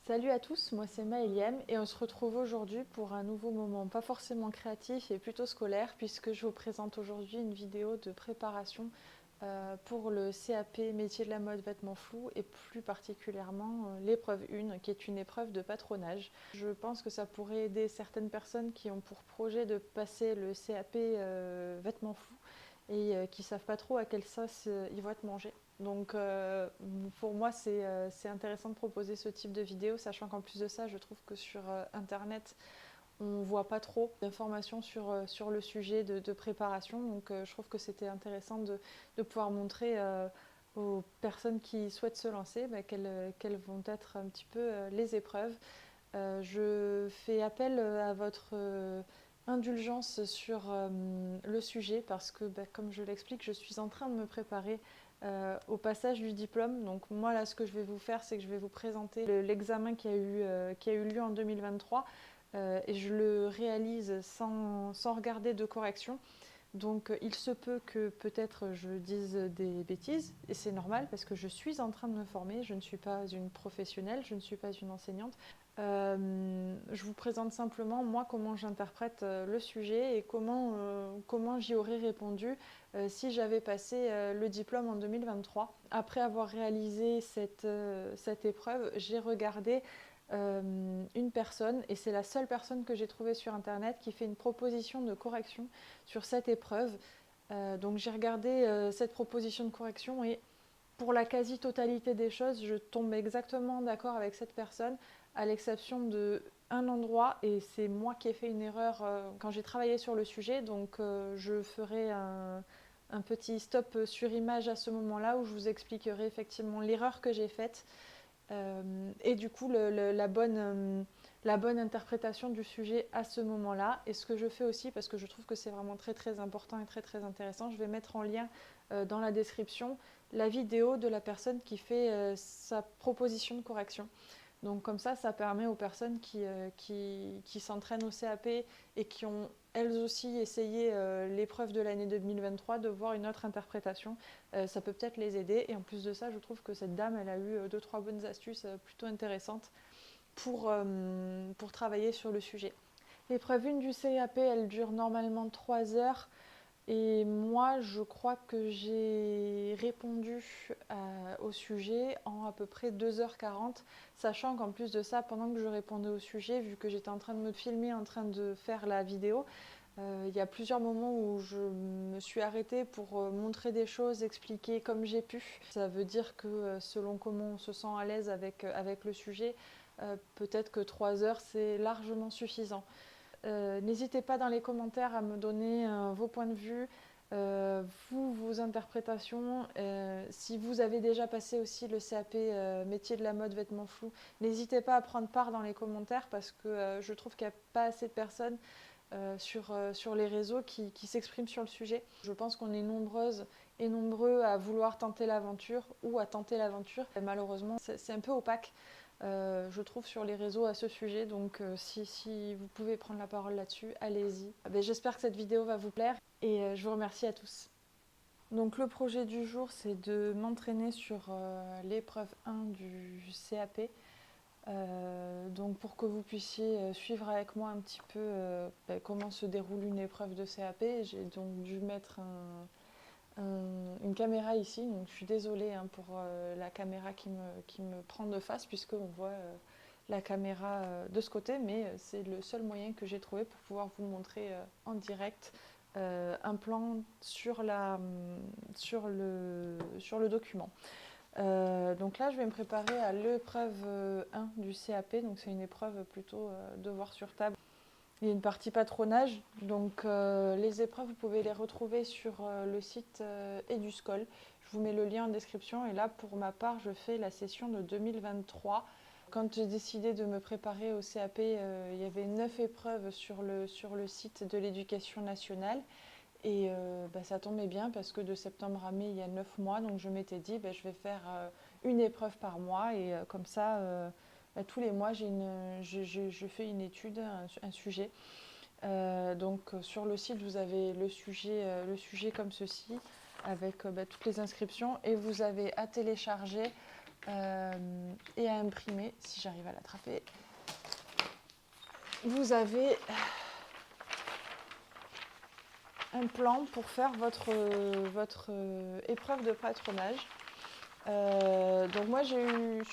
Salut à tous, moi c'est Maëlième et on se retrouve aujourd'hui pour un nouveau moment, pas forcément créatif et plutôt scolaire, puisque je vous présente aujourd'hui une vidéo de préparation pour le CAP métier de la mode vêtements flous et plus particulièrement l'épreuve 1 qui est une épreuve de patronage. Je pense que ça pourrait aider certaines personnes qui ont pour projet de passer le CAP vêtements flous et qui ne savent pas trop à quelle sauce ils vont être mangés. Donc pour moi c'est intéressant de proposer ce type de vidéo, sachant qu'en plus de ça je trouve que sur internet on ne voit pas trop d'informations sur le sujet de préparation. Donc je trouve que c'était intéressant de pouvoir montrer aux personnes qui souhaitent se lancer quelles vont être un petit peu les épreuves. Je fais appel à votre indulgence sur le sujet parce que, comme je l'explique, je suis en train de me préparer au passage du diplôme. Donc moi, là, ce que je vais vous faire, c'est que je vais vous présenter l'examen qui a eu lieu en 2023 et je le réalise sans regarder de correction. Donc il se peut que peut-être je dise des bêtises, et c'est normal parce que je suis en train de me former, je ne suis pas une professionnelle, je ne suis pas une enseignante. Je vous présente simplement moi comment j'interprète le sujet et comment j'y aurais répondu si j'avais passé le diplôme en 2023. Après avoir réalisé cette épreuve, j'ai regardé une personne, et c'est la seule personne que j'ai trouvée sur internet qui fait une proposition de correction sur cette épreuve. Donc j'ai regardé cette proposition de correction et pour la quasi-totalité des choses, je tombe exactement d'accord avec cette personne, à l'exception de un endroit, et c'est moi qui ai fait une erreur quand j'ai travaillé sur le sujet, donc je ferai un petit stop sur image à ce moment-là où je vous expliquerai effectivement l'erreur que j'ai faite et du coup la bonne interprétation du sujet à ce moment-là. Et ce que je fais aussi, parce que je trouve que c'est vraiment très très important et très très intéressant, je vais mettre en lien dans la description la vidéo de la personne qui fait sa proposition de correction. Donc comme ça permet aux personnes qui s'entraînent au CAP et qui ont elles aussi essayé l'épreuve de l'année 2023 de voir une autre interprétation. Ça peut peut-être les aider. Et en plus de ça, je trouve que cette dame, elle a eu 2-3 bonnes astuces plutôt intéressantes pour travailler sur le sujet. L'épreuve 1 du CAP, elle dure normalement 3 heures. Et moi, je crois que j'ai répondu au sujet en à peu près 2h40, sachant qu'en plus de ça, pendant que je répondais au sujet, vu que j'étais en train de me filmer, en train de faire la vidéo, il y a plusieurs moments où je me suis arrêtée pour montrer des choses, expliquer comme j'ai pu. Ça veut dire que selon comment on se sent à l'aise avec le sujet, peut-être que 3 heures, c'est largement suffisant. N'hésitez pas dans les commentaires à me donner vos points de vue, vos interprétations. Si vous avez déjà passé aussi le CAP métier de la mode vêtements flous, n'hésitez pas à prendre part dans les commentaires parce que je trouve qu'il n'y a pas assez de personnes sur les réseaux qui s'expriment sur le sujet. Je pense qu'on est nombreuses et nombreux à vouloir tenter l'aventure ou à tenter l'aventure. Malheureusement, c'est un peu opaque, je trouve, sur les réseaux à ce sujet. Donc si vous pouvez prendre la parole là-dessus, allez-y. J'espère que cette vidéo va vous plaire et je vous remercie à tous. Donc le projet du jour, c'est de m'entraîner sur l'épreuve 1 du CAP. Donc pour que vous puissiez suivre avec moi un petit peu comment se déroule une épreuve de CAP, j'ai donc dû mettre une caméra ici. Donc je suis désolée pour la caméra qui me prend de face puisqu'on voit la caméra de ce côté, mais c'est le seul moyen que j'ai trouvé pour pouvoir vous montrer en direct un plan sur le document. Donc là, je vais me préparer à l'épreuve 1 du CAP. Donc c'est une épreuve plutôt devoir sur table. Il y a une partie patronage. Donc les épreuves, vous pouvez les retrouver sur le site Eduscol. Je vous mets le lien en description. Et là, pour ma part, je fais la session de 2023. Quand j'ai décidé de me préparer au CAP, il y avait 9 épreuves sur le site de l'éducation nationale. Et ça tombait bien parce que de septembre à mai, il y a 9 mois. Donc je m'étais dit, je vais faire une épreuve par mois. Et comme ça, tous les mois, je fais une étude, un sujet. Donc sur le site, vous avez le sujet comme ceci, avec toutes les inscriptions. Et vous avez à télécharger et à imprimer, si j'arrive à l'attraper. Vous avez un plan pour faire votre épreuve de patronage. Donc moi j'ai eu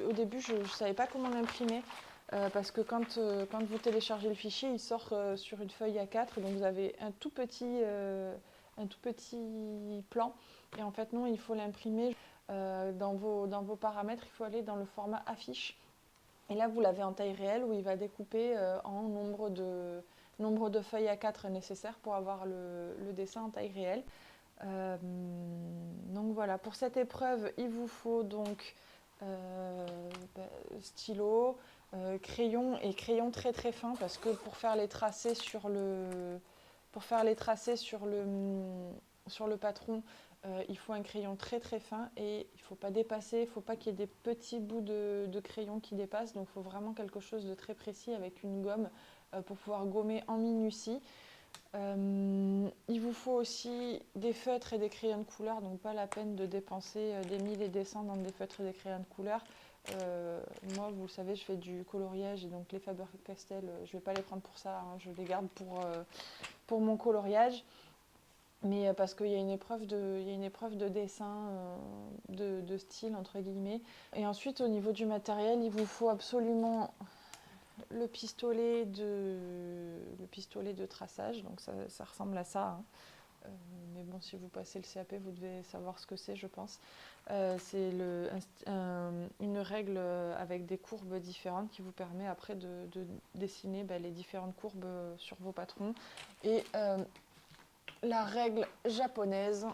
au début je ne savais pas comment l'imprimer parce que quand vous téléchargez le fichier il sort sur une feuille A4, donc vous avez un tout petit plan et en fait non, il faut l'imprimer dans vos paramètres, il faut aller dans le format affiche et là vous l'avez en taille réelle où il va découper en nombre de feuilles A4 nécessaires pour avoir le dessin en taille réelle. Donc voilà, pour cette épreuve, il vous faut donc stylo, crayon et crayon très très fin parce que pour faire les tracés sur le patron, il faut un crayon très très fin et il ne faut pas dépasser, il ne faut pas qu'il y ait des petits bouts de crayon qui dépassent, donc il faut vraiment quelque chose de très précis avec une gomme pour pouvoir gommer en minutie. Il vous faut aussi des feutres et des crayons de couleur, donc pas la peine de dépenser des milliers et des cents dans des feutres et des crayons de couleur. Moi, vous le savez, je fais du coloriage et donc les Faber-Castell, je ne vais pas les prendre pour ça, hein, je les garde pour mon coloriage. Mais parce qu'il y a une épreuve de dessin, de style, entre guillemets. Et ensuite, au niveau du matériel, il vous faut absolument le pistolet de traçage, donc ça ressemble à ça. Hein. Mais bon, si vous passez le CAP, vous devez savoir ce que c'est, je pense. C'est une règle avec des courbes différentes qui vous permet après de dessiner les différentes courbes sur vos patrons. Et la règle japonaise,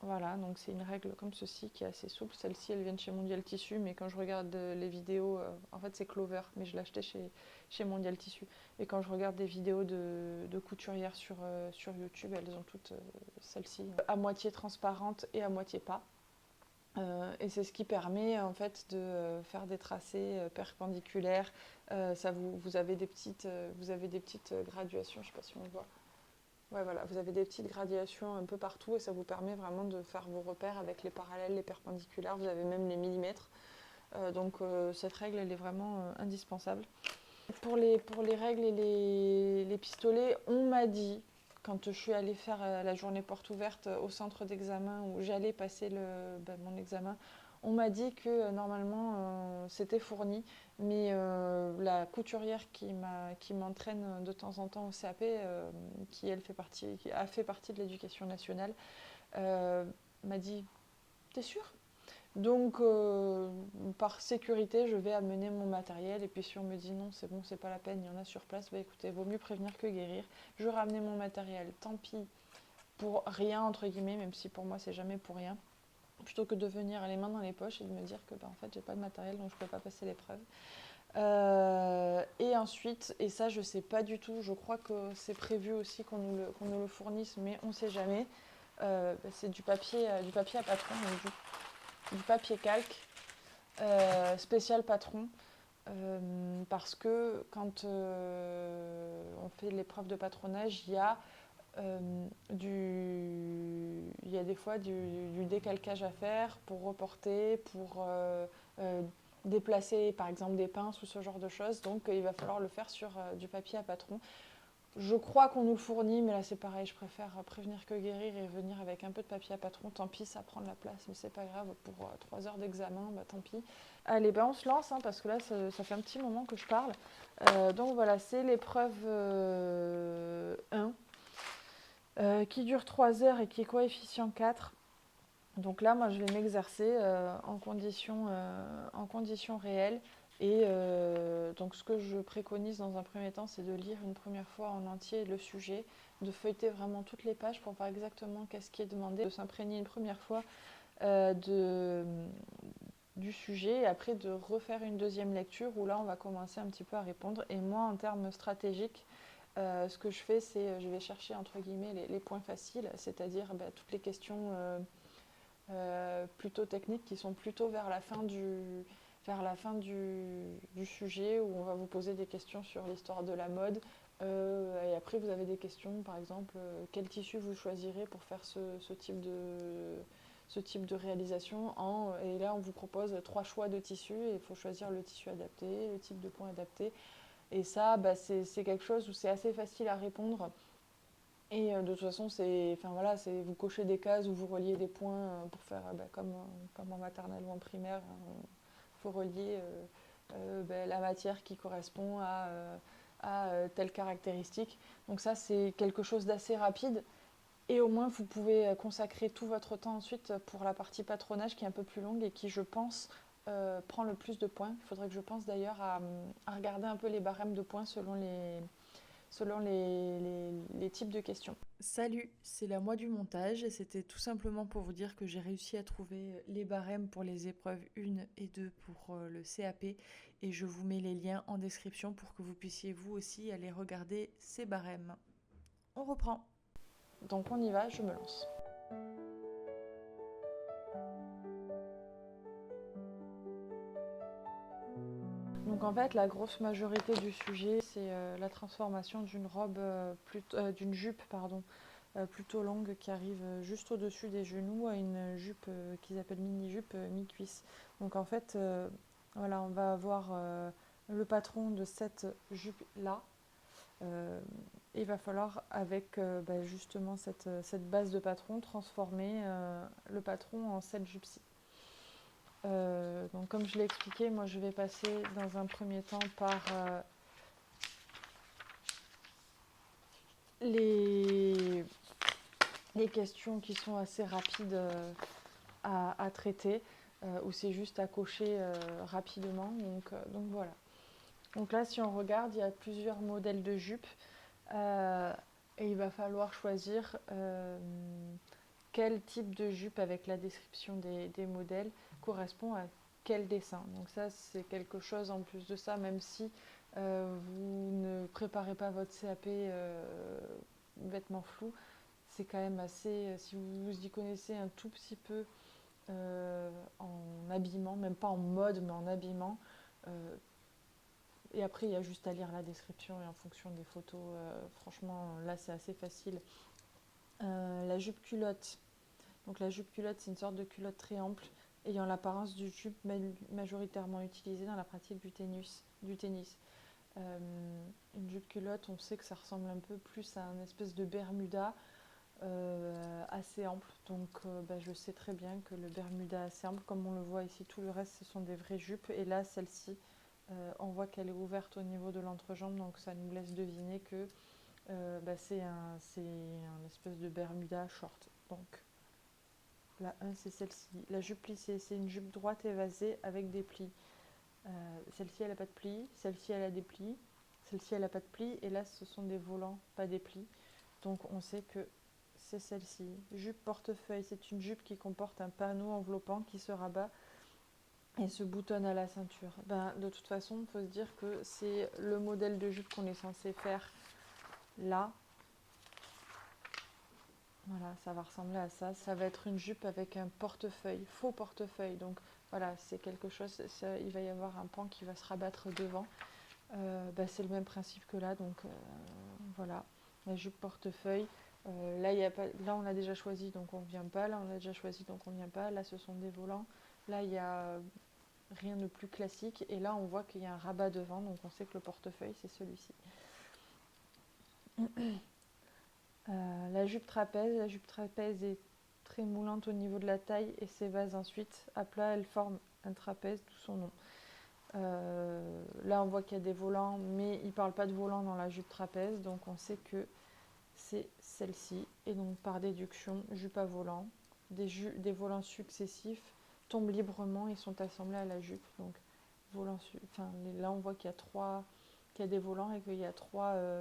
voilà, donc c'est une règle comme ceci qui est assez souple. Celle-ci, elle vient de chez Mondial Tissu, mais quand je regarde les vidéos, en fait c'est Clover, mais je l'ai acheté chez Mondial Tissu. Et quand je regarde des vidéos de couturières sur YouTube, elles ont toutes celle-ci, à moitié transparente et à moitié pas. Et c'est ce qui permet en fait de faire des tracés perpendiculaires. Vous avez des petites graduations, je ne sais pas si on voit. Ouais, voilà, vous avez des petites gradations un peu partout et ça vous permet vraiment de faire vos repères avec les parallèles, les perpendiculaires, vous avez même les millimètres. Donc cette règle, elle est vraiment indispensable. Pour les règles et les pistolets, on m'a dit, quand je suis allée faire la journée porte ouverte au centre d'examen où j'allais passer mon examen, on m'a dit que normalement c'était fourni, mais la couturière qui m'entraîne de temps en temps au CAP, qui a fait partie de l'éducation nationale, m'a dit « T'es sûre ?» Donc, par sécurité, je vais amener mon matériel. Et puis, si on me dit non, c'est bon, c'est pas la peine, il y en a sur place, bah écoutez, vaut mieux prévenir que guérir. Je vais ramener mon matériel, tant pis pour rien, entre guillemets, même si pour moi, c'est jamais pour rien. Plutôt que de venir les mains dans les poches et de me dire que, en fait, j'ai pas de matériel, donc je peux pas passer l'épreuve. Et ensuite, et ça, je sais pas du tout, je crois que c'est prévu aussi qu'on nous le fournisse, mais on sait jamais. C'est du papier à patron, donc du papier calque spécial patron parce que quand on fait l'épreuve de patronage, il y a des fois du décalcage à faire pour reporter, pour déplacer par exemple des pinces ou ce genre de choses, donc il va falloir le faire sur du papier à patron. Je crois qu'on nous le fournit, mais là c'est pareil, je préfère prévenir que guérir et venir avec un peu de papier à patron. Tant pis, ça prend de la place, mais c'est pas grave, pour 3 heures d'examen, bah tant pis. Allez, on se lance, hein, parce que là ça fait un petit moment que je parle. Donc voilà, c'est l'épreuve 1, qui dure 3 heures et qui est coefficient 4. Donc là, moi je vais m'exercer en conditions réelles. Et donc ce que je préconise dans un premier temps, c'est de lire une première fois en entier le sujet, de feuilleter vraiment toutes les pages pour voir exactement qu'est-ce qui est demandé, de s'imprégner une première fois du sujet et après de refaire une deuxième lecture où là on va commencer un petit peu à répondre. Et moi en termes stratégiques, ce que je fais, c'est je vais chercher entre guillemets les points faciles, c'est-à-dire toutes les questions plutôt techniques qui sont plutôt vers la fin du sujet où on va vous poser des questions sur l'histoire de la mode. Et après, vous avez des questions, par exemple, quel tissu vous choisirez pour faire ce type ce type de réalisation et là on vous propose 3 choix de tissus et il faut choisir le tissu adapté, le type de point adapté. Et ça, c'est quelque chose où c'est assez facile à répondre. Et de toute façon, vous cochez des cases ou vous reliez des points pour faire comme en maternelle ou en primaire. Il faut relier la matière qui correspond à telle caractéristique. Donc ça, c'est quelque chose d'assez rapide. Et au moins, vous pouvez consacrer tout votre temps ensuite pour la partie patronage qui est un peu plus longue et qui, je pense, prend le plus de points. Il faudrait que je pense d'ailleurs à regarder un peu les barèmes de points selon les types de questions. Salut, c'est la moi du montage et c'était tout simplement pour vous dire que j'ai réussi à trouver les barèmes pour les épreuves 1 et 2 pour le CAP et je vous mets les liens en description pour que vous puissiez vous aussi aller regarder ces barèmes. On reprend. Donc on y va, je me lance. Donc en fait, la grosse majorité du sujet, c'est la transformation d'une robe, d'une jupe, plutôt longue qui arrive juste au-dessus des genoux à une jupe qu'ils appellent mini-jupe mi-cuisse. Donc en fait, voilà, on va avoir le patron de cette jupe-là. Il va falloir, avec justement cette base de patron, transformer le patron en cette jupe-ci. Donc comme je l'ai expliqué, moi je vais passer dans un premier temps par les questions qui sont assez rapides à traiter, où c'est juste à cocher rapidement. Donc voilà. Donc là, si on regarde, il y a plusieurs modèles de jupes et il va falloir choisir quel type de jupe avec la description des modèles correspond à quel dessin. Donc ça, c'est quelque chose en plus de ça, même si vous ne préparez pas votre CAP vêtements flous, c'est quand même assez, si vous y connaissez un tout petit peu en habillement, même pas en mode, mais en habillement, et après il y a juste à lire la description et en fonction des photos, franchement là c'est assez facile. La jupe culotte. Donc la jupe culotte, c'est une sorte de culotte très ample ayant l'apparence du jupe majoritairement utilisée dans la pratique du tennis. Une jupe culotte, on sait que ça ressemble un peu plus à une espèce de Bermuda assez ample. Donc je sais très bien que le Bermuda assez ample, comme on le voit ici, tout le reste ce sont des vraies jupes. Et là, celle-ci, on voit qu'elle est ouverte au niveau de l'entrejambe, donc ça nous laisse deviner que c'est un espèce de Bermuda short. Donc la 1, c'est celle-ci. La jupe plissée, c'est une jupe droite évasée avec des plis. Celle-ci, elle n'a pas de plis. Celle-ci, elle a des plis. Celle-ci, elle n'a pas de plis. Et là, ce sont des volants, pas des plis. Donc, on sait que c'est celle-ci. Jupe portefeuille, c'est une jupe qui comporte un panneau enveloppant qui se rabat et se boutonne à la ceinture. De toute façon, il faut se dire que c'est le modèle de jupe qu'on est censé faire là. Voilà, ça va ressembler à ça. Ça va être une jupe avec un portefeuille, faux portefeuille. Donc voilà, c'est quelque chose, il va y avoir un pan qui va se rabattre devant. C'est le même principe que là. Donc voilà, la jupe portefeuille. Là, y a pas, là, on a déjà choisi, donc on ne vient pas. Là, on a déjà choisi, donc on ne vient pas. Là, ce sont des volants. Là, il n'y a rien de plus classique. Et là, on voit qu'il y a un rabat devant, donc on sait que le portefeuille, c'est celui-ci. La jupe trapèze est très moulante au niveau de la taille et s'évase ensuite. À plat, elle forme un trapèze, d'où son nom. Là, on voit qu'il y a des volants, mais il ne parle pas de volants dans la jupe trapèze, donc on sait que c'est celle-ci. Et donc, par déduction, jupe à volant. Des volants successifs tombent librement et sont assemblés à la jupe. Donc, là, on voit qu'il y a des volants et qu'il y a trois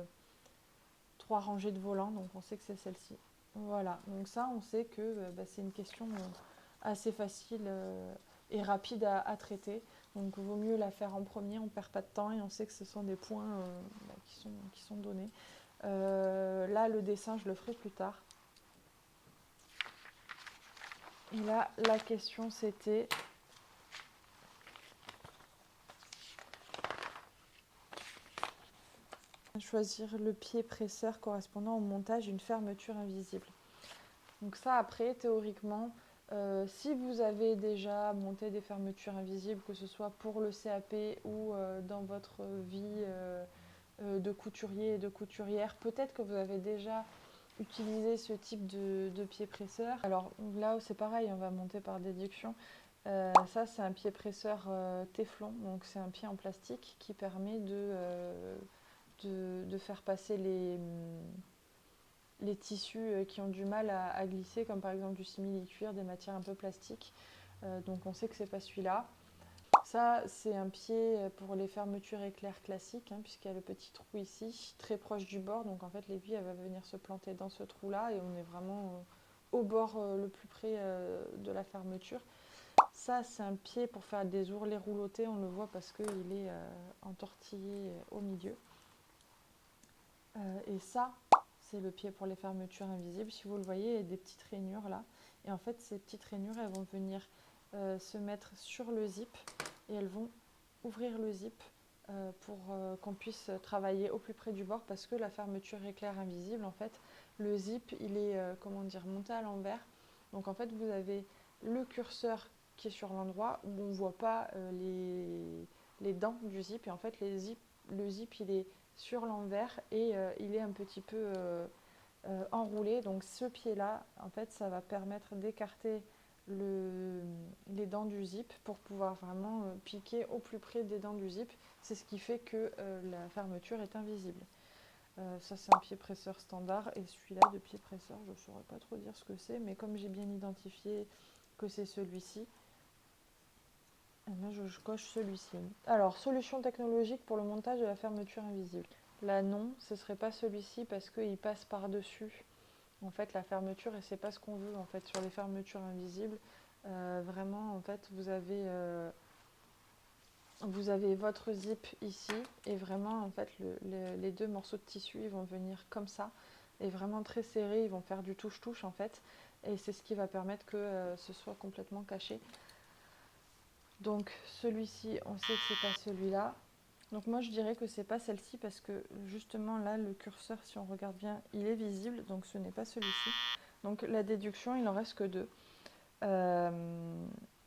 rangées de volants, donc on sait que c'est celle-ci. Voilà, donc ça, on sait que c'est une question assez facile et rapide à traiter. Donc il vaut mieux la faire en premier, on ne perd pas de temps et on sait que ce sont des points qui sont donnés. Là, le dessin, je le ferai plus tard. Et là, la question, c'était... choisir le pied presseur correspondant au montage d'une fermeture invisible. Donc ça, après, théoriquement, Si vous avez déjà monté des fermetures invisibles, que ce soit pour le CAP ou dans votre vie de couturier et de couturière, peut-être que vous avez déjà utilisé ce type de pied presseur. Alors là, c'est pareil, on va monter par déduction. Ça, c'est un pied presseur téflon, donc c'est un pied en plastique qui permet de faire passer les tissus qui ont du mal à glisser, comme par exemple du simili-cuir, des matières un peu plastiques. Donc on sait que c'est pas celui-là. Ça, c'est un pied pour les fermetures éclairs classiques, hein, puisqu'il y a le petit trou ici, très proche du bord. Donc en fait, l'aiguille, elle va venir se planter dans ce trou-là et on est vraiment au bord le plus près de la fermeture. Ça, c'est un pied pour faire des ourlets roulotés. On le voit parce qu'il est entortillé au milieu. Et ça, c'est le pied pour les fermetures invisibles. Si vous le voyez, il y a des petites rainures là. Et en fait, ces petites rainures, elles vont venir se mettre sur le zip et elles vont ouvrir le zip pour qu'on puisse travailler au plus près du bord, parce que la fermeture éclair invisible, en fait, le zip, il est monté à l'envers. Donc en fait, vous avez le curseur qui est sur l'endroit où on ne voit pas les dents du zip. Et en fait, le zip, il est sur l'envers et il est un petit peu enroulé. Donc ce pied-là, en fait, ça va permettre d'écarter les dents du zip pour pouvoir vraiment piquer au plus près des dents du zip. C'est ce qui fait que la fermeture est invisible. Ça, c'est un pied presseur standard, et celui-là de pied presseur, je ne saurais pas trop dire ce que c'est, mais comme j'ai bien identifié que c'est celui-ci, là, je coche celui-ci. Alors, solution technologique pour le montage de la fermeture invisible. Là, non, ce ne serait pas celui-ci parce qu'il passe par-dessus en fait la fermeture, et c'est pas ce qu'on veut en fait sur les fermetures invisibles. Vraiment, en fait, vous avez votre zip ici, et vraiment en fait les deux morceaux de tissu, ils vont venir comme ça et vraiment très serrés, ils vont faire du touche-touche en fait, et c'est ce qui va permettre que ce soit complètement caché. Donc celui-ci, on sait que c'est pas celui-là. Donc moi je dirais que c'est pas celle-ci, parce que justement là le curseur, si on regarde bien, il est visible, donc ce n'est pas celui-ci. Donc la déduction, il en reste que deux.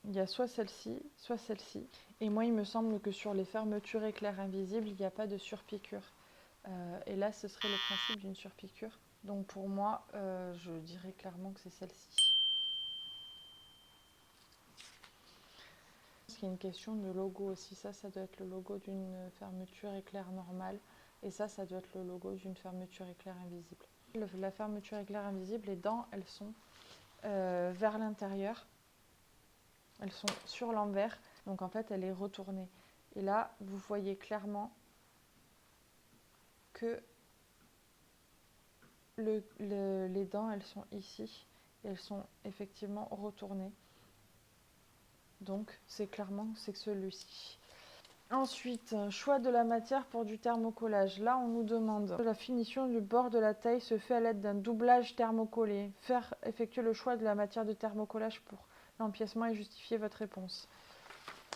Il y a soit celle-ci, soit celle-ci. Et moi il me semble que sur les fermetures éclairs invisibles, il n'y a pas de surpiqûre. Et là ce serait le principe d'une surpiqûre. Donc pour moi, je dirais clairement que c'est celle-ci. Il y a une question de logo aussi. Ça doit être le logo d'une fermeture éclair normale. Et ça doit être le logo d'une fermeture éclair invisible. La fermeture éclair invisible, les dents, elles sont vers l'intérieur. Elles sont sur l'envers. Donc en fait, elle est retournée. Et là, vous voyez clairement que les dents, elles sont ici. Et elles sont effectivement retournées. Donc c'est clairement c'est celui-ci. Ensuite, choix de la matière pour du thermocollage. Là, on nous demande la finition du bord de la taille se fait à l'aide d'un doublage thermocollé. Faire effectuer le choix de la matière de thermocollage pour l'empiècement et justifier votre réponse.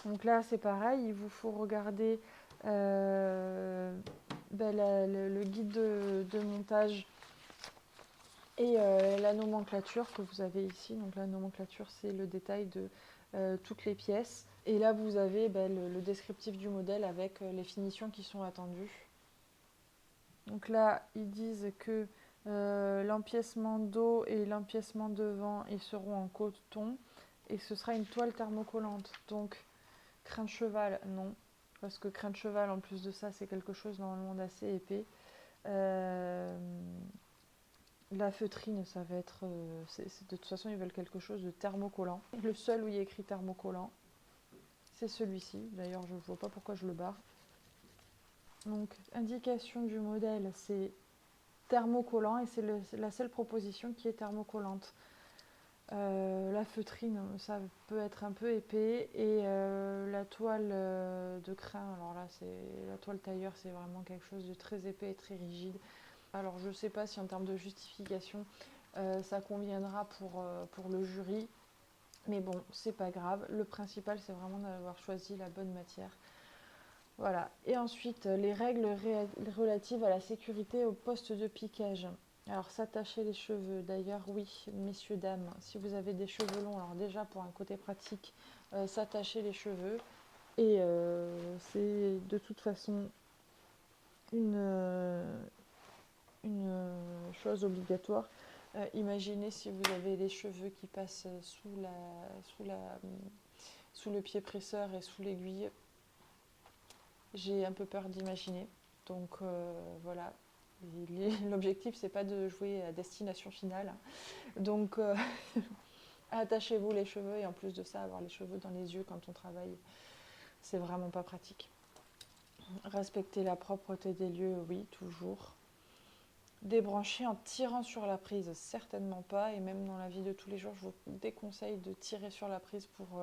Donc là, c'est pareil, il vous faut regarder le guide de montage et la nomenclature que vous avez ici. Donc la nomenclature, c'est le détail de toutes les pièces. Et là, vous avez le descriptif du modèle avec les finitions qui sont attendues. Donc là, ils disent que l'empiècement dos et l'empiècement devant, ils seront en coton. Et ce sera une toile thermocollante. Donc, crin de cheval, non. Parce que crin de cheval, en plus de ça, c'est quelque chose normalement d'assez épais. La feutrine, ça va être... de toute façon, ils veulent quelque chose de thermocollant. Le seul où il y a écrit thermocollant, c'est celui-ci. D'ailleurs, je ne vois pas pourquoi je le barre. Donc, indication du modèle, c'est thermocollant, et c'est la seule proposition qui est thermocollante. La feutrine, ça peut être un peu épais, et la toile de crin, alors là, la toile tailleur, c'est vraiment quelque chose de très épais et très rigide. Alors, je ne sais pas si en termes de justification, ça conviendra pour le jury. Mais bon, c'est pas grave. Le principal, c'est vraiment d'avoir choisi la bonne matière. Voilà. Et ensuite, les règles relatives à la sécurité au poste de piquage. Alors s'attacher les cheveux, d'ailleurs oui, messieurs, dames, si vous avez des cheveux longs, alors déjà pour un côté pratique, s'attacher les cheveux. Et c'est de toute façon une, chose obligatoire. Imaginez si vous avez les cheveux qui passent sous le pied presseur et sous l'aiguille. J'ai un peu peur d'imaginer. Donc voilà. L'objectif, c'est pas de jouer à destination finale. Donc attachez-vous les cheveux et en plus de ça, avoir les cheveux dans les yeux quand on travaille, c'est vraiment pas pratique. Respecter la propreté des lieux, oui, toujours. Débrancher en tirant sur la prise, certainement pas. Et même dans la vie de tous les jours, je vous déconseille de tirer sur la prise pour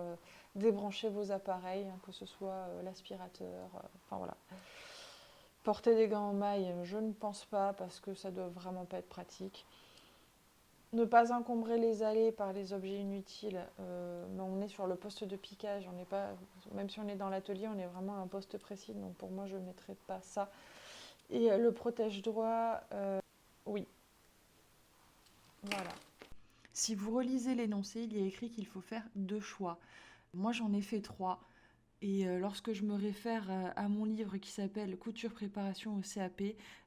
débrancher vos appareils, hein, que ce soit l'aspirateur, enfin voilà. Porter des gants en maille, je ne pense pas parce que ça doit vraiment pas être pratique. Ne pas encombrer les allées par les objets inutiles. Mais on est sur le poste de piquage, on n'est pas, même si on est dans l'atelier, on est vraiment à un poste précis. Donc pour moi, je ne mettrai pas ça. Et le protège-doigt, oui. Voilà. Si vous relisez l'énoncé, il y a écrit qu'il faut faire 2 choix. Moi, j'en ai fait 3. Et lorsque je me réfère à mon livre qui s'appelle Couture préparation au CAP,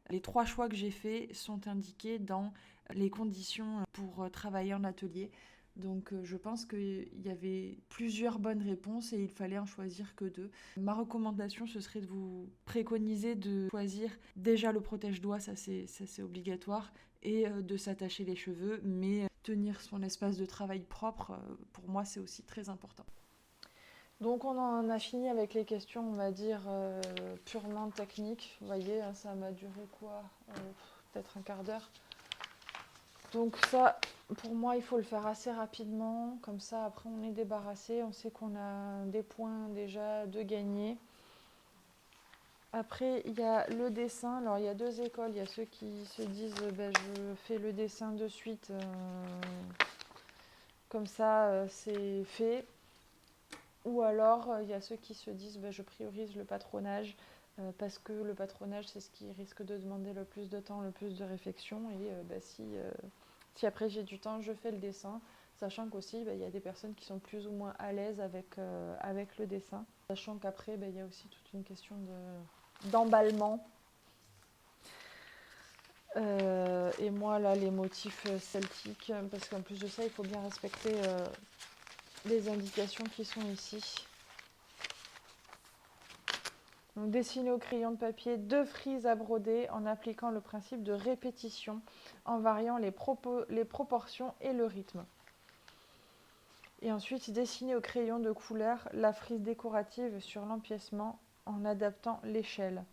les 3 choix que j'ai faits sont indiqués dans les conditions pour travailler en atelier. Donc je pense qu'il y avait plusieurs bonnes réponses et il fallait en choisir que 2. Ma recommandation, ce serait de vous préconiser de choisir déjà le protège-doigts, ça c'est obligatoire, et de s'attacher les cheveux, mais tenir son espace de travail propre, pour moi c'est aussi très important. Donc on en a fini avec les questions, on va dire, purement techniques. Vous voyez, hein, ça m'a duré quoi, peut-être un quart d'heure. Donc ça, pour moi, il faut le faire assez rapidement. Comme ça, après, on est débarrassé. On sait qu'on a des points déjà de gagner. Après, il y a le dessin. Alors, il y a 2 écoles. Il y a ceux qui se disent, je fais le dessin de suite. Comme ça, c'est fait. Ou alors, il y a ceux qui se disent je priorise le patronage parce que le patronage, c'est ce qui risque de demander le plus de temps, le plus de réflexion. Et si après j'ai du temps, je fais le dessin, sachant qu'aussi, il y a des personnes qui sont plus ou moins à l'aise avec le dessin. Sachant qu'après, il y a aussi toute une question d'emballement. Et moi, là, les motifs celtiques, parce qu'en plus de ça, il faut bien respecter les indications qui sont ici. Donc, dessiner au crayon de papier 2 frises à broder en appliquant le principe de répétition, en variant les proportions et le rythme. Et ensuite, dessiner au crayon de couleur la frise décorative sur l'empiècement en adaptant l'échelle.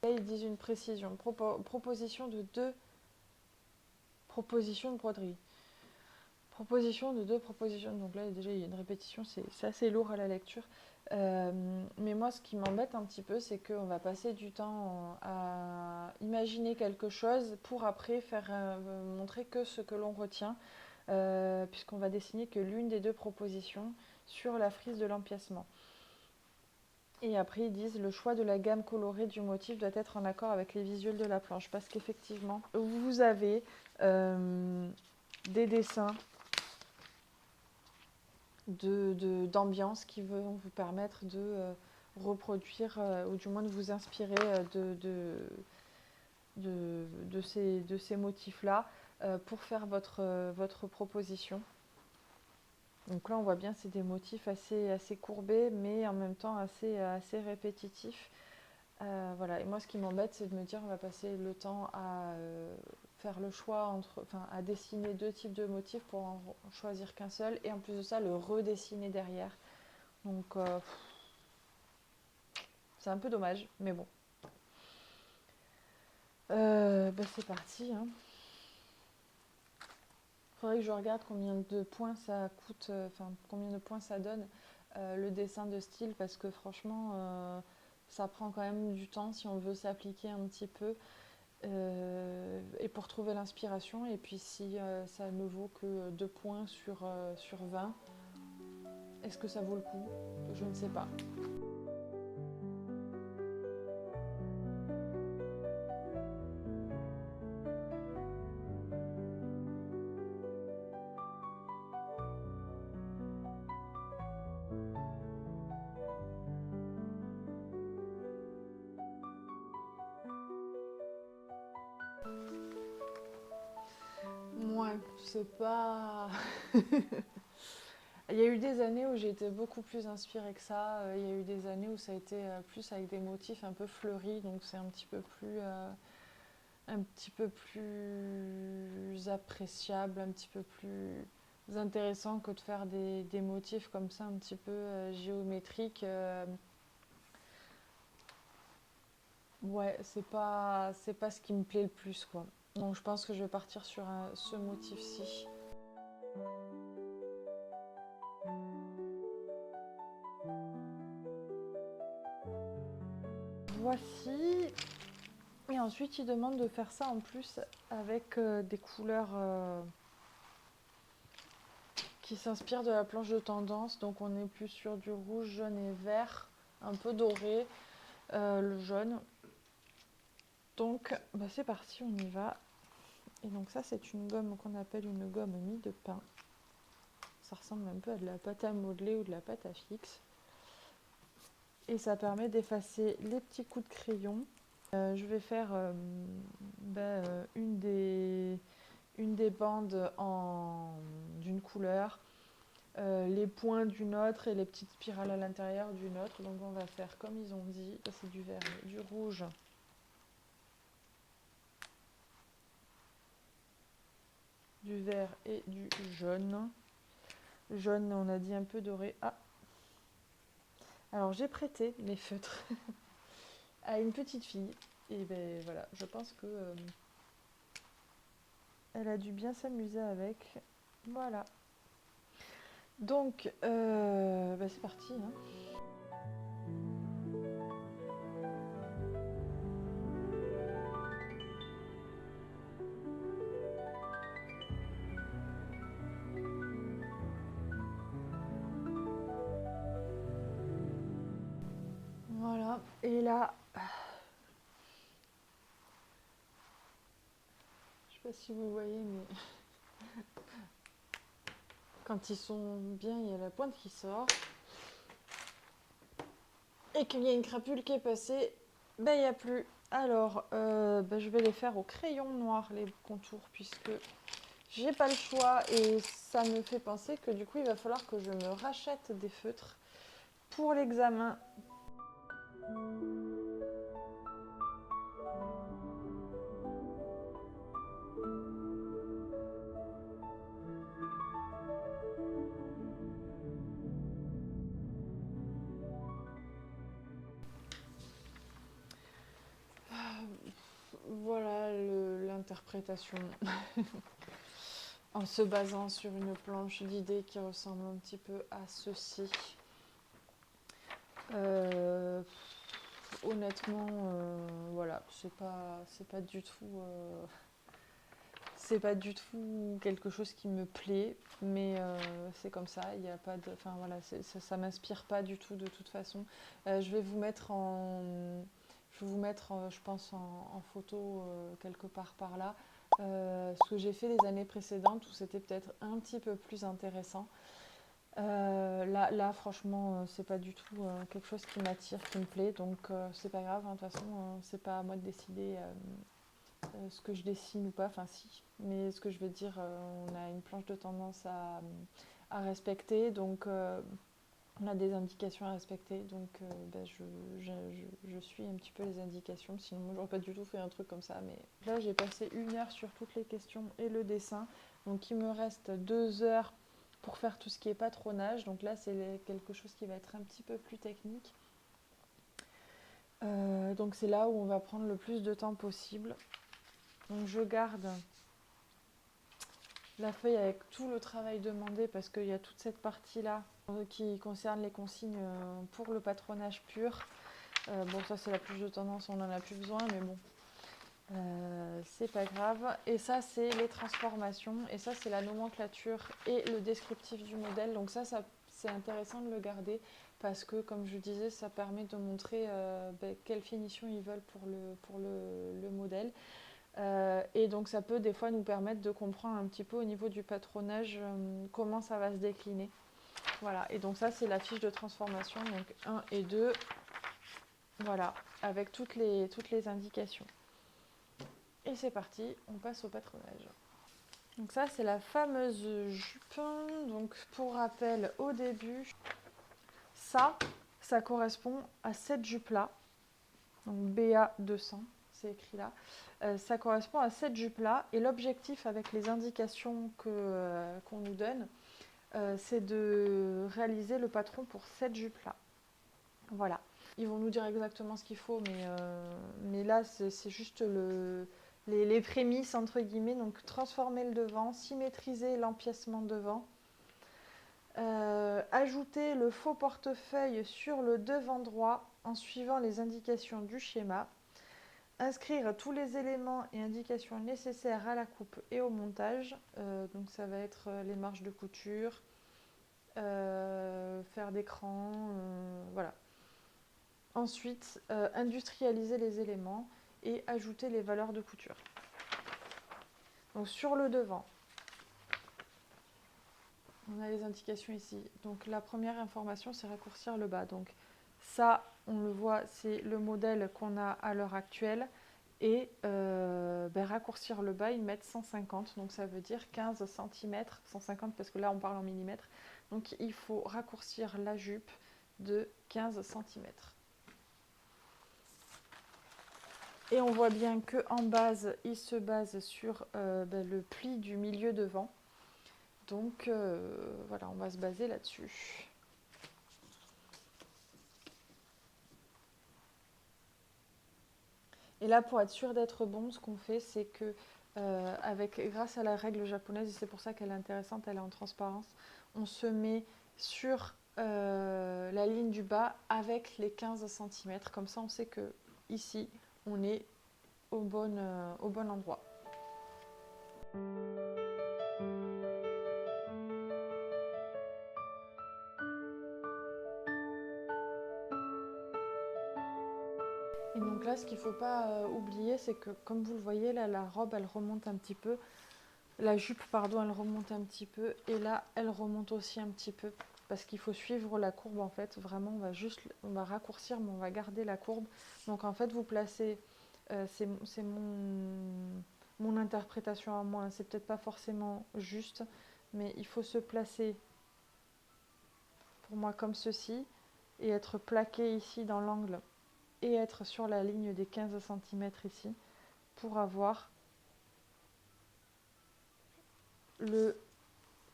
Là, ils disent une précision. Proposition de 2 propositions de broderie. Proposition de 2 propositions. Donc là, déjà, il y a une répétition, c'est assez lourd à la lecture. Mais moi, ce qui m'embête un petit peu, c'est qu'on va passer du temps à imaginer quelque chose pour après faire montrer que ce que l'on retient, puisqu'on va dessiner que l'une des 2 propositions sur la frise de l'empiècement. Et après, ils disent le choix de la gamme colorée du motif doit être en accord avec les visuels de la planche, parce qu'effectivement, vous avez des dessins d'ambiance qui vont vous permettre de reproduire ou du moins de vous inspirer de ces motifs-là pour faire votre proposition. Donc là, on voit bien, c'est des motifs assez courbés, mais en même temps assez répétitifs. Voilà. Et moi, ce qui m'embête, c'est de me dire, on va passer le temps à faire le choix à dessiner 2 types de motifs pour en choisir qu'un seul, et en plus de ça, le redessiner derrière. Donc, c'est un peu dommage, mais bon. C'est parti. Hein. Faudrait que je regarde combien de points ça coûte, combien de points ça donne le dessin de style, parce que franchement, ça prend quand même du temps si on veut s'appliquer un petit peu. Et pour trouver l'inspiration, et puis si ça ne vaut que 2 points sur 20, est-ce que ça vaut le coup? Je ne sais pas. c'est pas... Il y a eu des années où j'ai été beaucoup plus inspirée que ça. Il y a eu des années où ça a été plus avec des motifs un peu fleuris, donc c'est un petit peu plus appréciable, un petit peu plus intéressant que de faire des motifs comme ça, un petit peu géométriques. Ouais, c'est pas ce qui me plaît le plus, quoi. Donc je pense que je vais partir sur ce motif-ci. Voici. Et ensuite, il demande de faire ça en plus avec des couleurs qui s'inspirent de la planche de tendance. Donc on est plus sur du rouge, jaune et vert, un peu doré, le jaune. Donc bah, c'est parti, on y va. Et donc ça, c'est une gomme qu'on appelle une gomme mie de pain. Ça ressemble un peu à de la pâte à modeler ou de la pâte à fixe. Et ça permet d'effacer les petits coups de crayon. Je vais faire une des bandes d'une couleur, les points d'une autre et les petites spirales à l'intérieur d'une autre. Donc on va faire comme ils ont dit, c'est du vert, du rouge, du vert et du jaune. Jaune, on a dit un peu doré. Ah, alors j'ai prêté mes feutres à une petite fille. Et ben voilà, je pense que elle a dû bien s'amuser avec. Voilà. Donc, c'est parti, hein. Voilà. Et là, je sais pas si vous voyez, mais quand ils sont bien, il y a la pointe qui sort. Et qu'il y a une crapule qui est passée, ben il n'y a plus. Alors, je vais les faire au crayon noir, les contours, puisque j'ai pas le choix. Et ça me fait penser que du coup, il va falloir que je me rachète des feutres pour l'examen. Voilà l'interprétation. En se basant sur une planche d'idées qui ressemble un petit peu à ceci. Honnêtement, voilà, c'est pas du tout, c'est pas du tout quelque chose qui me plaît, mais c'est comme ça. Il y a pas de, enfin voilà, ça m'inspire pas du tout de toute façon. Je vais vous mettre je pense, en photo quelque part par là. Ce que j'ai fait les années précédentes où c'était peut-être un petit peu plus intéressant. Là, franchement, c'est pas du tout quelque chose qui m'attire, qui me plaît, donc c'est pas grave, hein, de toute façon, c'est pas à moi de décider ce que je dessine ou pas, enfin si, mais ce que je veux dire, on a une planche de tendance à respecter, donc on a des indications à respecter, donc je suis un petit peu les indications, sinon moi j'aurais pas du tout fait un truc comme ça, mais là j'ai passé 1 heure sur toutes les questions et le dessin, donc il me reste 2 heures pour faire tout ce qui est patronage. Donc là, c'est quelque chose qui va être un petit peu plus technique. Donc c'est là où on va prendre le plus de temps possible. Donc je garde la feuille avec tout le travail demandé parce qu'il y a toute cette partie-là qui concerne les consignes pour le patronage pur. Bon, ça c'est la planche de tendance, on n'en a plus besoin, mais bon, c'est pas grave. Et ça, c'est les transformations. Et ça, c'est la nomenclature et le descriptif du modèle. Donc ça c'est intéressant de le garder parce que, comme je disais, ça permet de montrer quelle finition ils veulent pour le modèle. Et donc ça peut des fois nous permettre de comprendre un petit peu au niveau du patronage comment ça va se décliner. Voilà, et donc ça, c'est la fiche de transformation, donc 1 et 2. Voilà, avec toutes les indications. Et c'est parti, on passe au patronage. Donc ça, c'est la fameuse jupe. Donc pour rappel, au début, ça correspond à cette jupe-là. Donc BA 200, c'est écrit là. Ça correspond à cette jupe-là. Et l'objectif avec les indications qu'on nous donne, c'est de réaliser le patron pour cette jupe-là. Voilà. Ils vont nous dire exactement ce qu'il faut, mais là, c'est juste les prémices, entre guillemets. Donc, transformer le devant, symétriser l'empiècement devant, ajouter le faux portefeuille sur le devant droit en suivant les indications du schéma, inscrire tous les éléments et indications nécessaires à la coupe et au montage. Donc, ça va être les marges de couture, faire des crans, voilà. Ensuite, industrialiser les éléments et ajouter les valeurs de couture. Donc sur le devant, on a les indications ici. Donc la première information, c'est raccourcir le bas. Donc ça, on le voit, c'est le modèle qu'on a à l'heure actuelle. Et raccourcir le bas, ils mettent 150, donc ça veut dire 15 cm, 150 parce que là on parle en millimètres. Donc il faut raccourcir la jupe de 15 cm. Et on voit bien qu'en base, il se base sur le pli du milieu devant. Donc voilà, on va se baser là-dessus. Et là, pour être sûr d'être bon, ce qu'on fait, c'est que grâce à la règle japonaise, et c'est pour ça qu'elle est intéressante, elle est en transparence, on se met sur la ligne du bas avec les 15 cm. Comme ça, on sait que ici, on est au bon endroit. Et donc là, ce qu'il ne faut pas oublier, c'est que comme vous le voyez, là, la robe, elle remonte un petit peu. La jupe, pardon, elle remonte un petit peu. Et là, elle remonte aussi un petit peu. Parce qu'il faut suivre la courbe, en fait. Vraiment, on va raccourcir, mais on va garder la courbe. Donc, en fait, vous placez... c'est mon interprétation à moi. C'est peut-être pas forcément juste. Mais il faut se placer, pour moi, comme ceci. Et être plaqué ici dans l'angle et être sur la ligne des 15 cm ici pour avoir le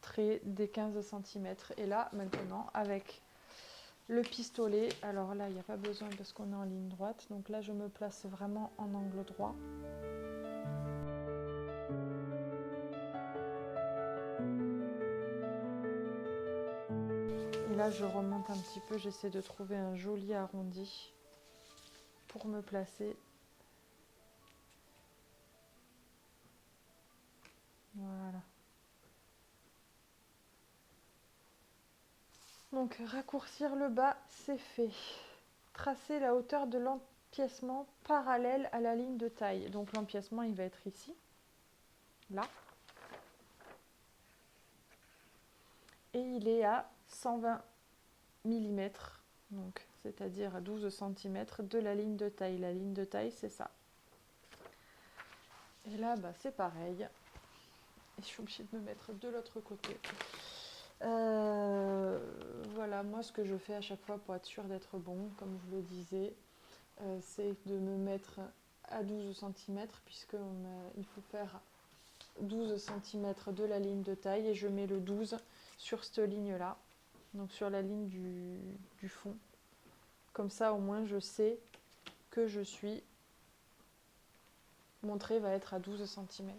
trait des 15 cm. Et là, maintenant, avec le pistolet, alors là, il n'y a pas besoin parce qu'on est en ligne droite. Donc là, je me place vraiment en angle droit. Et là, je remonte un petit peu. J'essaie de trouver un joli arrondi pour me placer. Voilà. Donc, raccourcir le bas, c'est fait. Tracer la hauteur de l'empiècement parallèle à la ligne de taille. Donc, l'empiècement, il va être ici, là. Et il est à 120 mm, donc c'est-à-dire à 12 cm de la ligne de taille. La ligne de taille, c'est ça. Et là, c'est pareil. Et je suis obligée de me mettre de l'autre côté. Voilà, moi ce que je fais à chaque fois pour être sûre d'être bon, comme je le disais, c'est de me mettre à 12 cm, puisqu'il faut faire 12 cm de la ligne de taille, et je mets le 12 sur cette ligne-là, donc sur la ligne du fond. Comme ça, au moins, je sais que mon trait va être à 12 cm.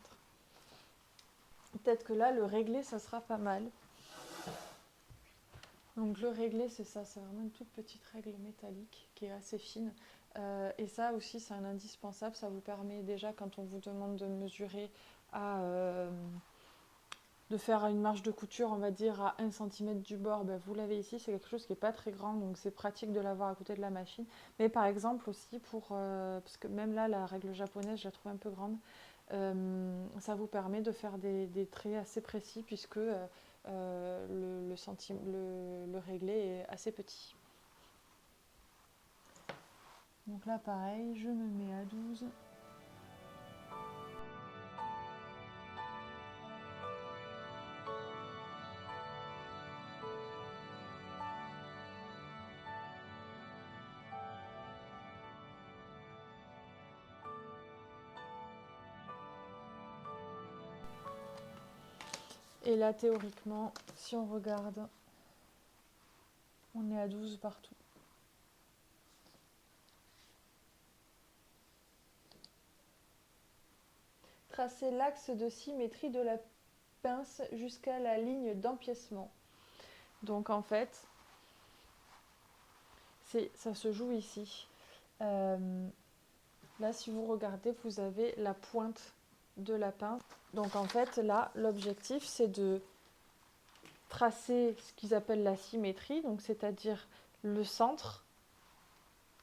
Peut-être que là, le réglé, ça sera pas mal. Donc le réglé, c'est ça, c'est vraiment une toute petite règle métallique qui est assez fine. Et ça aussi, c'est un indispensable. Ça vous permet déjà, quand on vous demande de mesurer de faire une marge de couture, on va dire à 1 cm du bord, vous l'avez ici, c'est quelque chose qui n'est pas très grand, donc c'est pratique de l'avoir à côté de la machine. Mais par exemple aussi, parce que même là, la règle japonaise, je la trouve un peu grande, ça vous permet de faire des traits assez précis, puisque le réglé est assez petit. Donc là, pareil, je me mets à 12. Et là, théoriquement, si on regarde, on est à 12 partout. Tracer l'axe de symétrie de la pince jusqu'à la ligne d'empiècement. Donc en fait, ça se joue ici. Là, si vous regardez, vous avez la pointe de la pince. Donc en fait, là, l'objectif, c'est de tracer ce qu'ils appellent la symétrie, donc c'est-à-dire le centre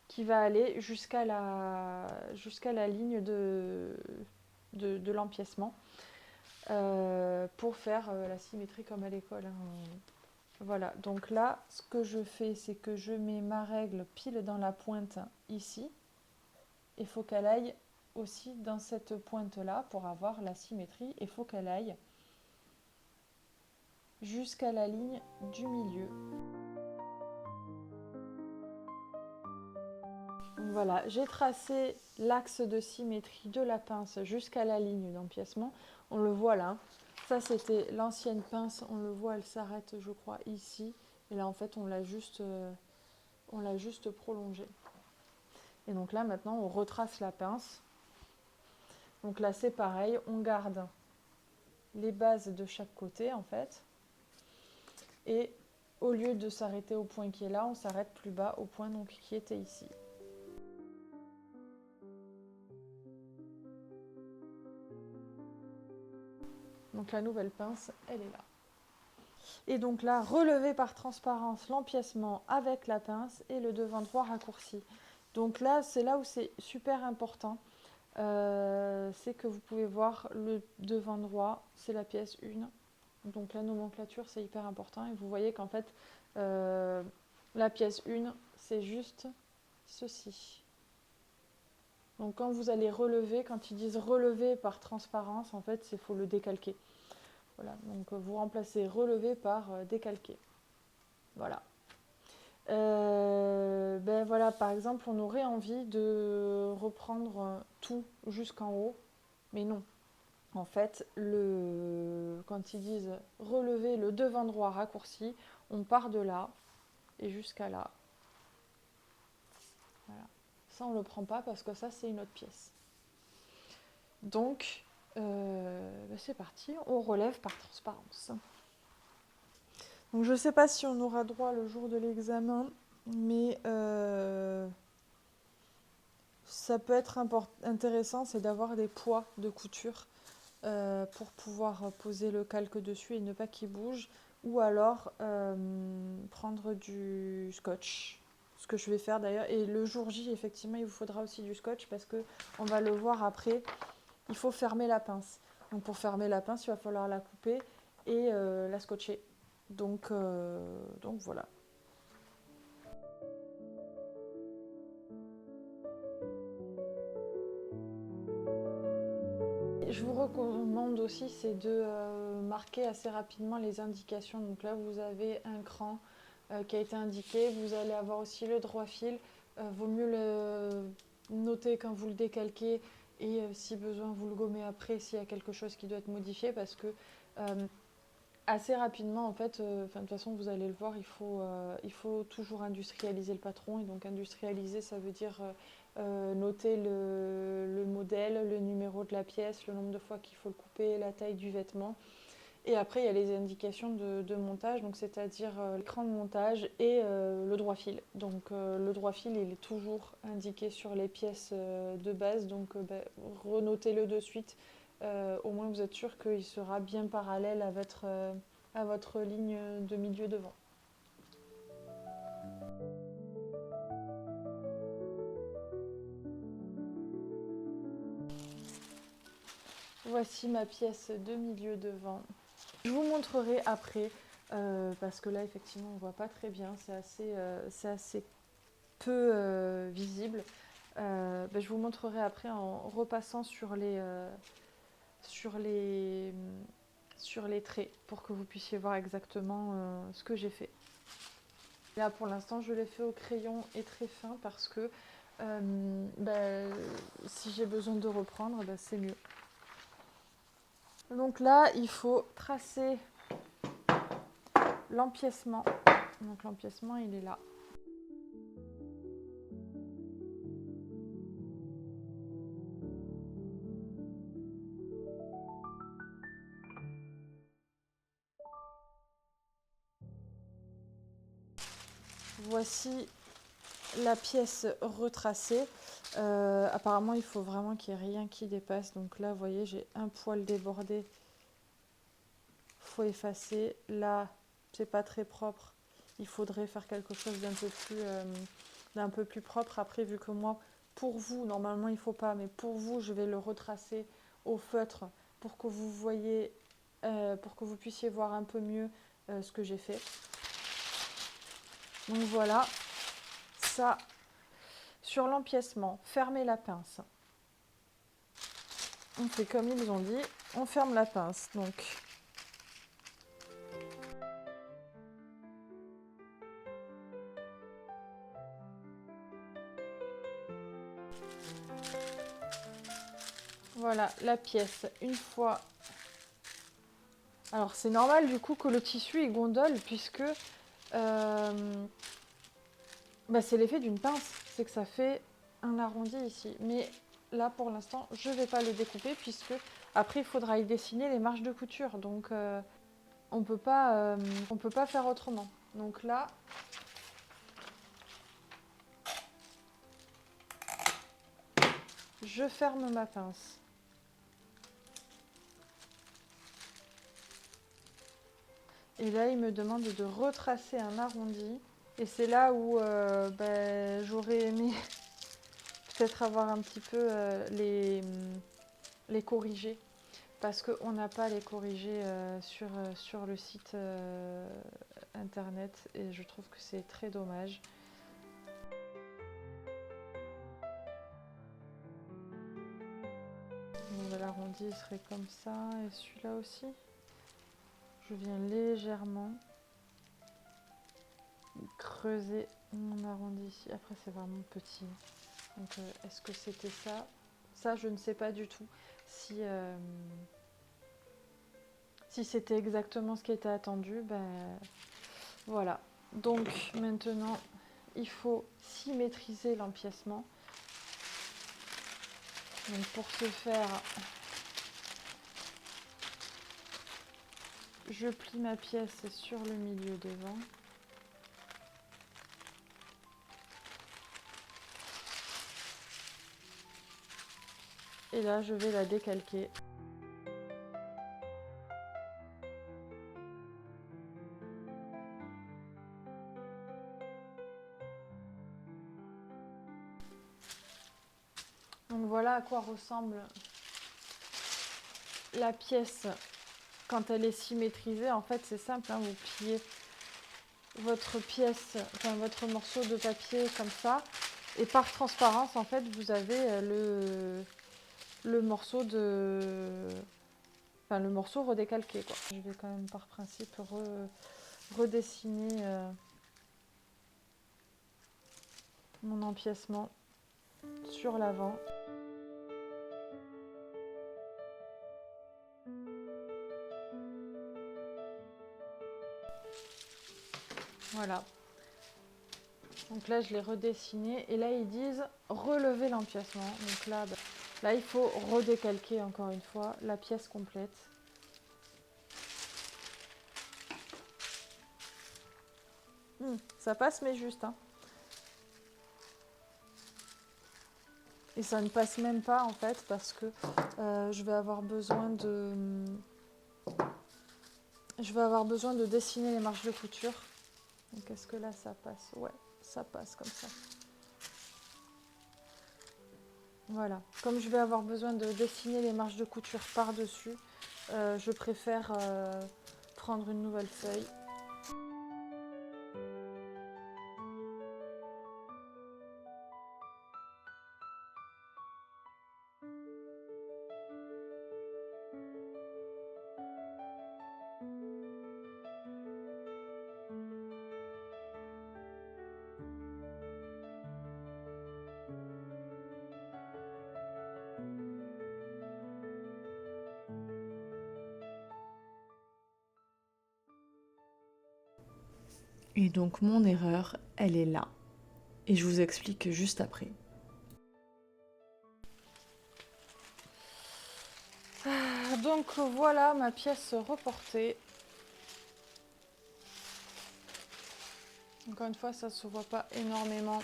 qui va aller jusqu'à la ligne de l'empiècement pour faire la symétrie comme à l'école, hein. Voilà, donc là, ce que je fais, c'est que je mets ma règle pile dans la pointe ici. Il faut qu'elle aille aussi dans cette pointe-là pour avoir la symétrie. Il faut qu'elle aille jusqu'à la ligne du milieu. Voilà, j'ai tracé l'axe de symétrie de la pince jusqu'à la ligne d'empiècement. On le voit là. Ça, c'était l'ancienne pince. On le voit, elle s'arrête, je crois, ici. Et là, en fait, on l'a juste prolongée. Et donc là, maintenant, on retrace la pince. Donc là, c'est pareil. On garde les bases de chaque côté, en fait. Et au lieu de s'arrêter au point qui est là, on s'arrête plus bas au point donc, qui était ici. Donc la nouvelle pince, elle est là. Et donc là, relever par transparence l'empiècement avec la pince et le devant droit raccourci. Donc là, c'est là où c'est super important. C'est que vous pouvez voir le devant droit, c'est la pièce 1. Donc la nomenclature, c'est hyper important. Et vous voyez qu'en fait, la pièce 1, c'est juste ceci. Donc quand vous allez relever, quand ils disent relever par transparence, en fait, il faut le décalquer. Voilà, donc vous remplacez relever par décalquer. Voilà. Ben voilà, par exemple, on aurait envie de reprendre tout jusqu'en haut, mais non. En fait, quand ils disent relever le devant droit raccourci, on part de là et jusqu'à là. Voilà. Ça, on ne le prend pas parce que ça, c'est une autre pièce. Donc, ben c'est parti, on relève par transparence. Donc, je ne sais pas si on aura droit le jour de l'examen, mais ça peut être intéressant, c'est d'avoir des poids de couture pour pouvoir poser le calque dessus et ne pas qu'il bouge, ou alors prendre du scotch, ce que je vais faire d'ailleurs. Et le jour J, effectivement, il vous faudra aussi du scotch parce que on va le voir après, il faut fermer la pince. Donc pour fermer la pince, il va falloir la couper et la scotcher. Donc voilà. Je vous recommande aussi, c'est de marquer assez rapidement les indications. Donc là, vous avez un cran qui a été indiqué. Vous allez avoir aussi le droit fil. Vaut mieux le noter quand vous le décalquez et si besoin, vous le gommez après s'il y a quelque chose qui doit être modifié parce que assez rapidement, en fait, de toute façon, vous allez le voir, il faut toujours industrialiser le patron. Et donc, industrialiser, ça veut dire noter le modèle, le numéro de la pièce, le nombre de fois qu'il faut le couper, la taille du vêtement. Et après, il y a les indications de montage, donc c'est-à-dire l'écran de montage et le droit fil. Donc, le droit fil, il est toujours indiqué sur les pièces de base. Donc, renotez-le de suite. Au moins vous êtes sûr qu'il sera bien parallèle à votre ligne de milieu devant. Voici ma pièce de milieu devant. Je vous montrerai après, parce que là effectivement on ne voit pas très bien, c'est assez peu visible. Je vous montrerai après en repassant sur les traits pour que vous puissiez voir exactement ce que j'ai fait. Là pour l'instant je l'ai fait au crayon et très fin parce que si j'ai besoin de reprendre, c'est mieux. Donc là, il faut tracer l'empiècement. Donc l'empiècement, il est là. Voici la pièce retracée. Apparemment, il faut vraiment qu'il n'y ait rien qui dépasse. Donc là, vous voyez, j'ai un poil débordé. Faut effacer. Là, c'est pas très propre. Il faudrait faire quelque chose d'un peu plus propre. Après, vu que moi, pour vous, normalement, il faut pas, mais pour vous, je vais le retracer au feutre pour que vous voyez, pour que vous puissiez voir un peu mieux ce que j'ai fait. Donc voilà, ça. Sur l'empiècement, fermez la pince. On fait comme ils ont dit, on ferme la pince. Donc, voilà la pièce. Une fois. Alors, c'est normal du coup que le tissu il gondole puisque c'est l'effet d'une pince. C'est que ça fait un arrondi ici. Mais là, pour l'instant, je ne vais pas le découper puisque après, il faudra y dessiner les marges de couture. Donc, on peut pas faire autrement. Donc là, je ferme ma pince. Et là, il me demande de retracer un arrondi. Et c'est là où j'aurais aimé peut-être avoir un petit peu les corriger. Parce qu'on n'a pas les corriger sur le site internet. Et je trouve que c'est très dommage. L'arrondi serait comme ça. Et celui-là aussi. Je viens légèrement creuser mon arrondi ici. Après, c'est vraiment petit. Donc, est-ce que c'était ça? Ça, je ne sais pas du tout si c'était exactement ce qui était attendu. Voilà. Donc, maintenant, il faut symétriser l'empiècement. Donc, pour ce faire, je plie ma pièce sur le milieu devant. Et là, je vais la décalquer. Donc voilà à quoi ressemble la pièce quand elle est symétrisée. En fait, c'est simple, hein, vous pliez votre pièce, enfin votre morceau de papier comme ça. Et par transparence, en fait, vous avez le morceau le morceau redécalqué, quoi. Je vais quand même par principe redessiner mon empiècement sur l'avant. Voilà. Donc là, je l'ai redessiné. Et là, ils disent relever l'empiècement. Donc là, il faut redécalquer encore une fois la pièce complète. Ça passe, mais juste. Hein. Et ça ne passe même pas, en fait, parce que je vais avoir besoin de dessiner les marges de couture. Donc, est-ce que là, ça passe? Ouais, ça passe comme ça. Voilà. Comme je vais avoir besoin de dessiner les marges de couture par-dessus, je préfère prendre une nouvelle feuille. Et donc mon erreur, elle est là. Et je vous explique juste après. Donc voilà ma pièce reportée. Encore une fois, ça ne se voit pas énormément,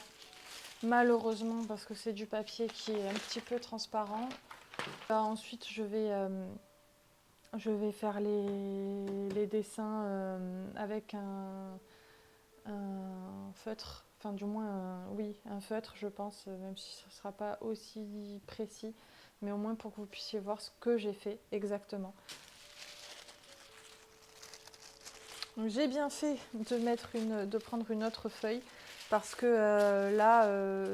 malheureusement, parce que c'est du papier qui est un petit peu transparent. Ensuite, je vais faire les dessins avec un feutre. Enfin, du moins, oui, un feutre, je pense, même si ce ne sera pas aussi précis, mais au moins pour que vous puissiez voir ce que j'ai fait exactement. J'ai bien fait de prendre une autre feuille parce que là,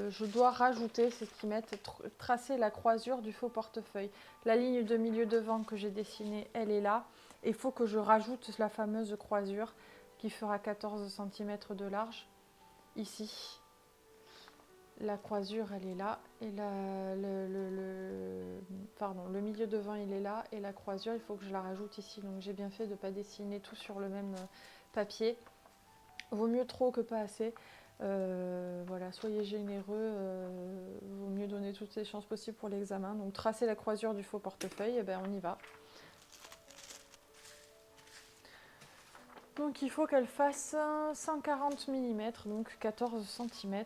je dois rajouter, c'est ce qu'ils mettent, tracer la croisure du faux portefeuille. La ligne de milieu devant que j'ai dessinée, elle est là. Il faut que je rajoute la fameuse croisure qui fera 14 cm de large, ici. La croisure, elle est là. Et le milieu devant, il est là. Et la croisure, il faut que je la rajoute ici. Donc j'ai bien fait de ne pas dessiner tout sur le même papier. Vaut mieux trop que pas assez. Voilà, soyez généreux. Vaut mieux donner toutes les chances possibles pour l'examen. Donc tracer la croisure du faux portefeuille, et ben on y va. Donc il faut qu'elle fasse 140 mm, donc 14 cm.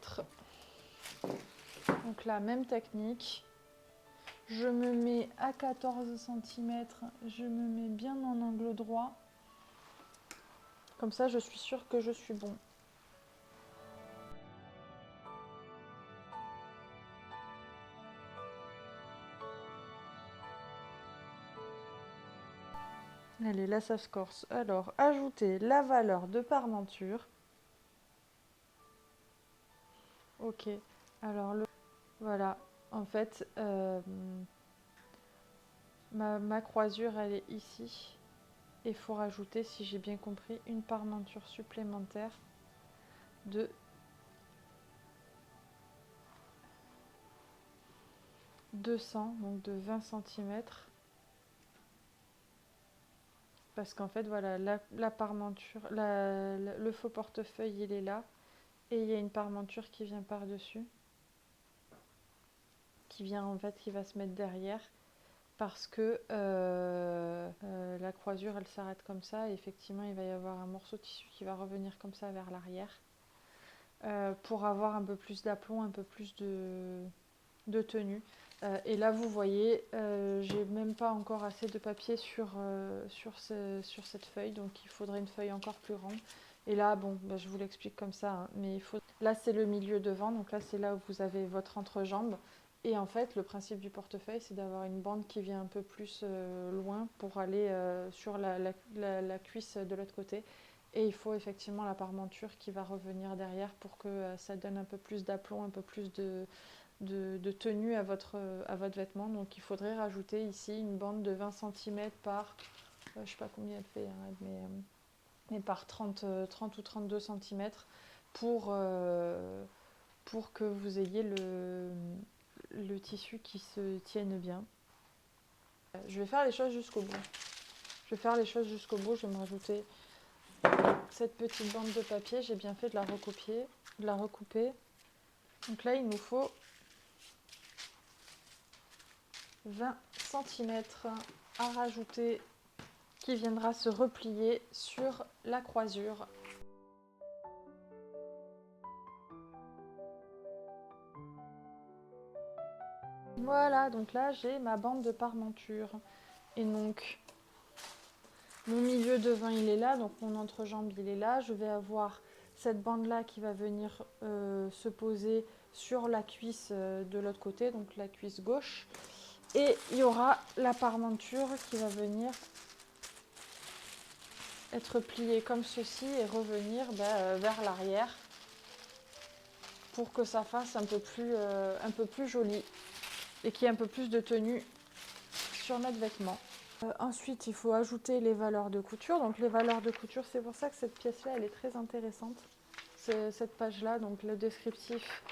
Donc là, même technique. Je me mets à 14 cm, je me mets bien en angle droit. Comme ça, je suis sûre que je suis bon. Allez, là, ça se corse. Alors, ajouter la valeur de parmenture. Ok. Alors, voilà. En fait, ma croisure, elle est ici. Et il faut rajouter, si j'ai bien compris, une parmenture supplémentaire de 200, donc de 20 cm. Parce qu'en fait, voilà, la parmenture, le faux portefeuille, il est là. Et il y a une parmenture qui vient par-dessus. Qui vient, en fait, qui va se mettre derrière. Parce que la croisure, elle s'arrête comme ça. Et effectivement, il va y avoir un morceau de tissu qui va revenir comme ça vers l'arrière. Pour avoir un peu plus d'aplomb, un peu plus de tenue. Et là, vous voyez, j'ai même pas encore assez de papier sur cette feuille, donc il faudrait une feuille encore plus grande. Et là, bon, bah, je vous l'explique comme ça, hein, mais là, c'est le milieu devant, donc là, c'est là où vous avez votre entrejambe. Et en fait, le principe du portefeuille, c'est d'avoir une bande qui vient un peu plus loin pour aller sur la cuisse de l'autre côté. Et il faut effectivement la parmenture qui va revenir derrière pour que ça donne un peu plus d'aplomb, un peu plus de tenue à votre vêtement. Donc il faudrait rajouter ici une bande de 20 cm par, je ne sais pas combien elle fait, hein, mais par 30 ou 32 cm pour que vous ayez le tissu qui se tienne bien. Je vais faire les choses jusqu'au bout. Je vais me rajouter cette petite bande de papier. J'ai bien fait de la recopier, de la recouper. Donc là, il nous faut 20 cm à rajouter qui viendra se replier sur la croisure. Voilà, donc là j'ai ma bande de parmenture. Et donc mon milieu devant il est là, donc mon entrejambe il est là. Je vais avoir cette bande là qui va venir se poser sur la cuisse de l'autre côté, donc la cuisse gauche. Et il y aura la parmenture qui va venir être pliée comme ceci et revenir vers l'arrière pour que ça fasse un peu plus joli et qu'il y ait un peu plus de tenue sur notre vêtement. Ensuite, il faut ajouter les valeurs de couture. Donc les valeurs de couture, c'est pour ça que cette pièce-là, elle est très intéressante. C'est cette page-là, donc le descriptif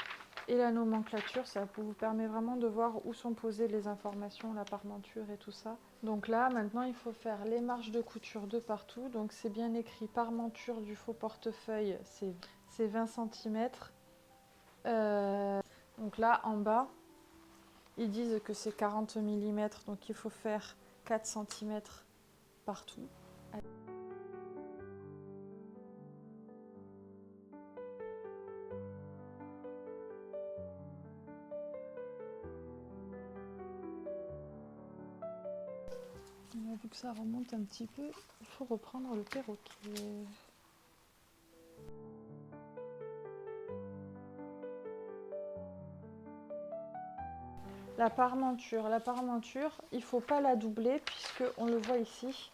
et la nomenclature, ça vous permet vraiment de voir où sont posées les informations, la parmenture et tout ça. Donc là, maintenant, il faut faire les marges de couture de partout. Donc c'est bien écrit parmenture du faux portefeuille, c'est 20 cm. Donc là, en bas, ils disent que c'est 40 mm, donc il faut faire 4 cm partout. Vu que ça remonte un petit peu, il faut reprendre le perroquet. La parmenture, il ne faut pas la doubler puisque on le voit ici,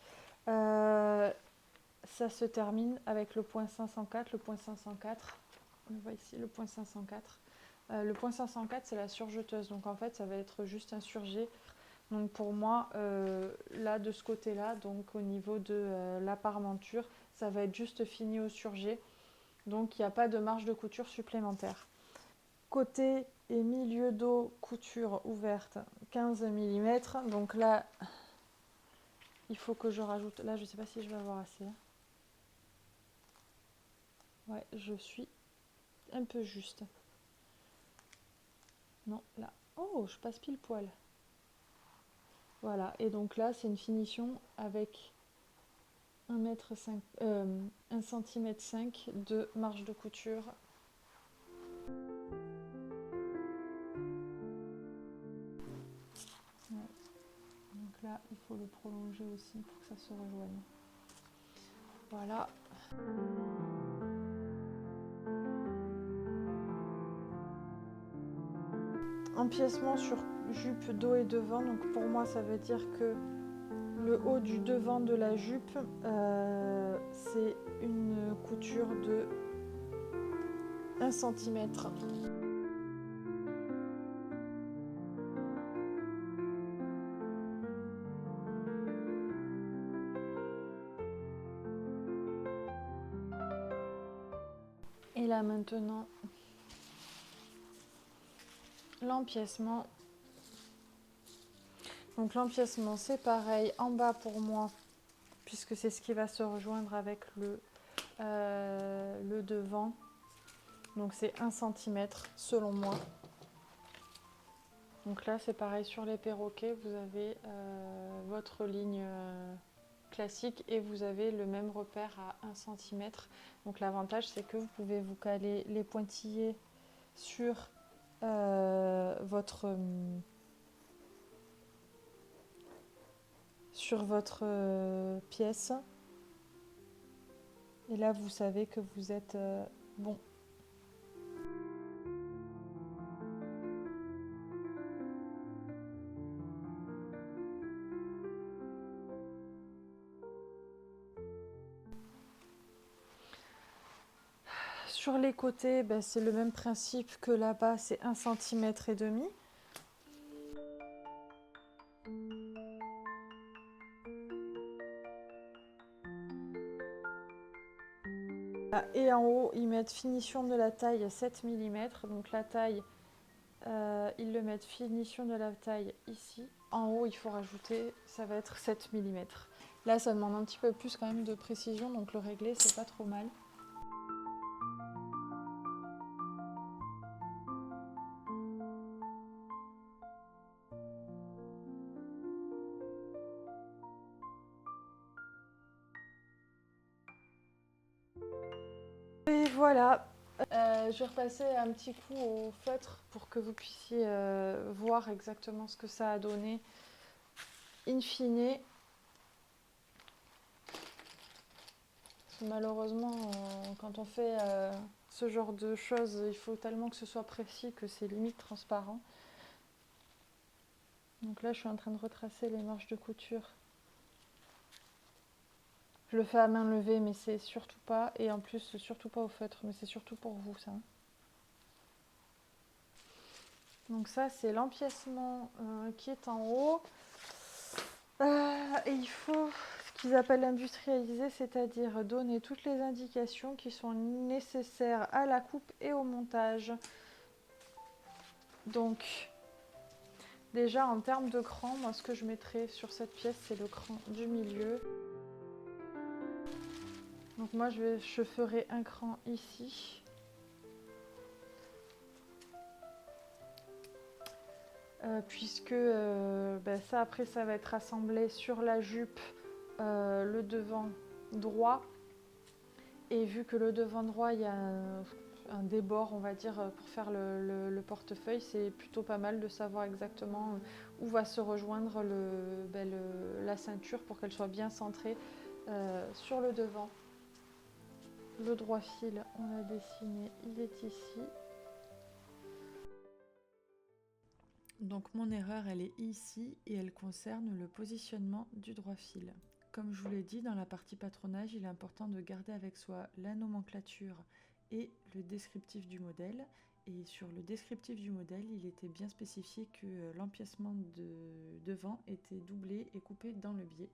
ça se termine avec le point 504, le point 504. On le voit ici, le point 504. Le point 504, c'est la surjeteuse, donc en fait, ça va être juste un surjet. Donc pour moi, là, de ce côté-là, donc au niveau de la parmenture, ça va être juste fini au surjet. Donc il n'y a pas de marge de couture supplémentaire. Côté et milieu dos, couture ouverte 15 mm. Donc là, il faut que je rajoute. Là, je ne sais pas si je vais avoir assez. Ouais, je suis un peu juste. Non, là. Oh, je passe pile poil. Voilà, et donc là, c'est une finition avec 1 cm 5 de marge de couture. Ouais. Donc là, il faut le prolonger aussi pour que ça se rejoigne. Voilà. Empiècement sur jupe dos et devant. Donc pour moi, ça veut dire que le haut du devant de la jupe, c'est une couture de 1 cm. Et là maintenant, l'empiècement. Donc l'empiècement, c'est pareil en bas pour moi, puisque c'est ce qui va se rejoindre avec le devant. Donc c'est 1 cm selon moi. Donc là c'est pareil sur les perroquets, vous avez votre ligne classique et vous avez le même repère à 1 cm. Donc l'avantage c'est que vous pouvez vous caler les pointillés sur votre pièce. Et là vous savez que vous êtes bon. Sur les côtés, ben, c'est le même principe que là-bas, c'est 1,5 cm. Et en haut, ils mettent finition de la taille 7 mm. Donc la taille, ils le mettent finition de la taille ici. En haut, il faut rajouter, ça va être 7 mm. Là, ça demande un petit peu plus quand même de précision, donc le régler, c'est pas trop mal. Et voilà, je vais repasser un petit coup au feutre pour que vous puissiez voir exactement ce que ça a donné in fine. Malheureusement, quand on fait ce genre de choses, il faut tellement que ce soit précis que c'est limite transparent. Donc là, je suis en train de retracer les marges de couture. Je le fais à main levée, mais c'est surtout pas, et en plus, surtout pas au feutre, mais c'est surtout pour vous, ça. Donc ça, c'est l'empiècement qui est en haut. Et il faut ce qu'ils appellent industrialiser, c'est-à-dire donner toutes les indications qui sont nécessaires à la coupe et au montage. Donc déjà en termes de cran, moi ce que je mettrai sur cette pièce, c'est le cran du milieu. Donc moi je ferai un cran ici. Puisque ça après ça va être assemblé sur la jupe, le devant droit. Et vu que le devant droit, il y a un débord, on va dire, pour faire le portefeuille, c'est plutôt pas mal de savoir exactement où va se rejoindre la ceinture pour qu'elle soit bien centrée sur le devant. Le droit fil, on l'a dessiné, il est ici. Donc mon erreur, elle est ici et elle concerne le positionnement du droit fil. Comme je vous l'ai dit, dans la partie patronage, il est important de garder avec soi la nomenclature et le descriptif du modèle. Et sur le descriptif du modèle, il était bien spécifié que l'empiècement de devant était doublé et coupé dans le biais.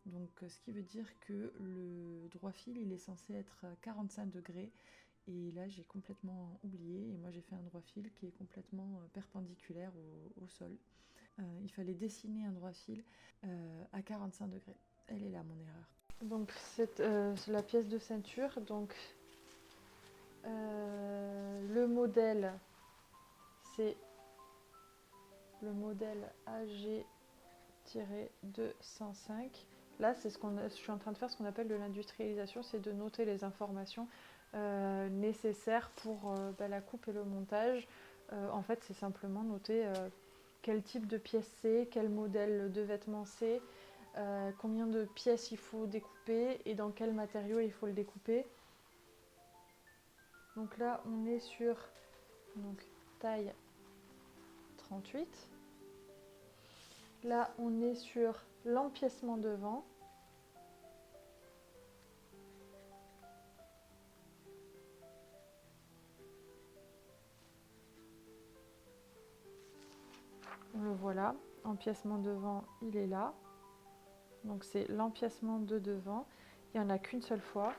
Donc ce qui veut dire que le droit fil, il est censé être à 45 degrés. Et là, j'ai complètement oublié. Et moi, j'ai fait un droit fil qui est complètement perpendiculaire au sol. Il fallait dessiner un droit fil à 45 degrés. Elle est là, mon erreur. Donc, c'est la pièce de ceinture. Donc, le modèle, c'est le modèle AG-205. Là, c'est je suis en train de faire ce qu'on appelle de l'industrialisation, c'est de noter les informations nécessaires pour la coupe et le montage. En fait, c'est simplement noter quel type de pièce c'est, quel modèle de vêtement c'est, combien de pièces il faut découper et dans quel matériau il faut le découper. Donc là, on est sur taille 38. Là, on est sur l'empiècement devant. Le voilà, empiècement devant, il est là. Donc c'est l'empiècement de devant. Il n'y en a qu'une seule fois.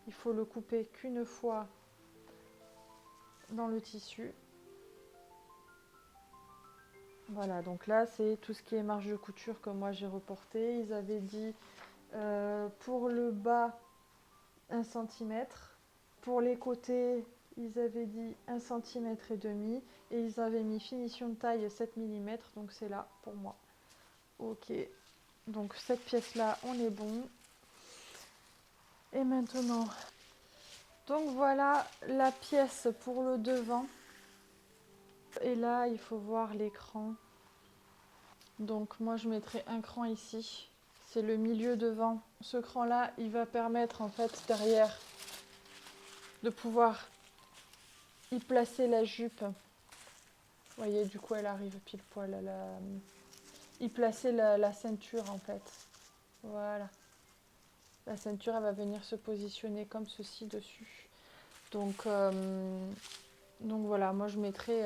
Il faut le couper qu'une fois dans le tissu. Voilà, donc là c'est tout ce qui est marge de couture que moi j'ai reporté. Ils avaient dit pour le bas 1 cm, pour les côtés ils avaient dit 1,5 cm et ils avaient mis finition de taille 7 mm, donc c'est là pour moi. Ok, donc cette pièce là on est bon. Et maintenant, donc voilà la pièce pour le devant. Et là il faut voir l'écran. Donc moi je mettrai un cran ici, c'est le milieu devant. Ce cran là il va permettre en fait derrière de pouvoir y placer la jupe. Vous voyez, du coup elle arrive pile poil à y placer la ceinture en fait. Voilà, la ceinture elle va venir se positionner comme ceci dessus. Donc voilà, moi je mettrai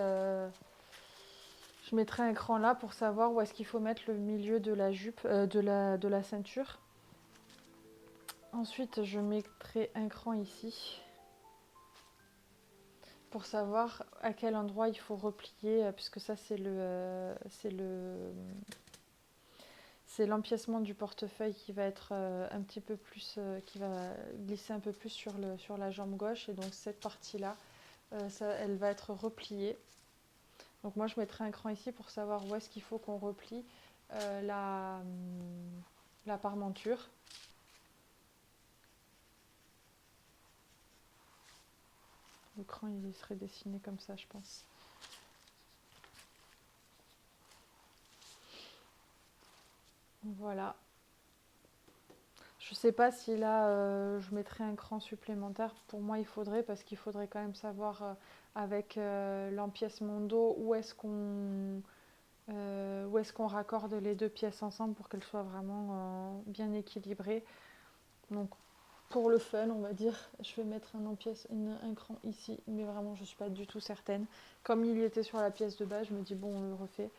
un cran là pour savoir où est-ce qu'il faut mettre le milieu de la jupe, de la ceinture. Ensuite, je mettrai un cran ici pour savoir à quel endroit il faut replier, puisque ça c'est l'empiècement du portefeuille qui va être un petit peu plus, qui va glisser un peu plus sur la jambe gauche, et donc cette partie-là, elle va être repliée. Donc moi je mettrai un cran ici pour savoir où est-ce qu'il faut qu'on replie la parmenture. Le cran il serait dessiné comme ça, je pense. Voilà. Je sais pas si là je mettrai un cran supplémentaire. Pour moi il faudrait, parce qu'il faudrait quand même savoir avec l'empiècement dos où est-ce qu'on raccorde les deux pièces ensemble pour qu'elles soient vraiment bien équilibrées. Donc pour le fun on va dire, je vais mettre un cran ici, mais vraiment je suis pas du tout certaine. Comme il y était sur la pièce de base, je me dis bon on le refait.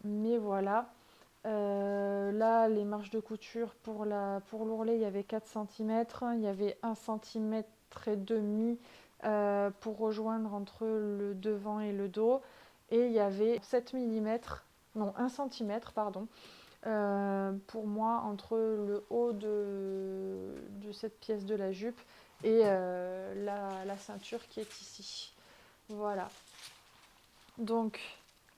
Mais voilà. Là, les marges de couture pour l'ourlet, il y avait 4 cm, il y avait 1 cm trait demi pour rejoindre entre le devant et le dos. Et il y avait 7 mm, non 1 cm, pardon, pour moi entre le haut de cette pièce de la jupe et la ceinture qui est ici. Voilà. Donc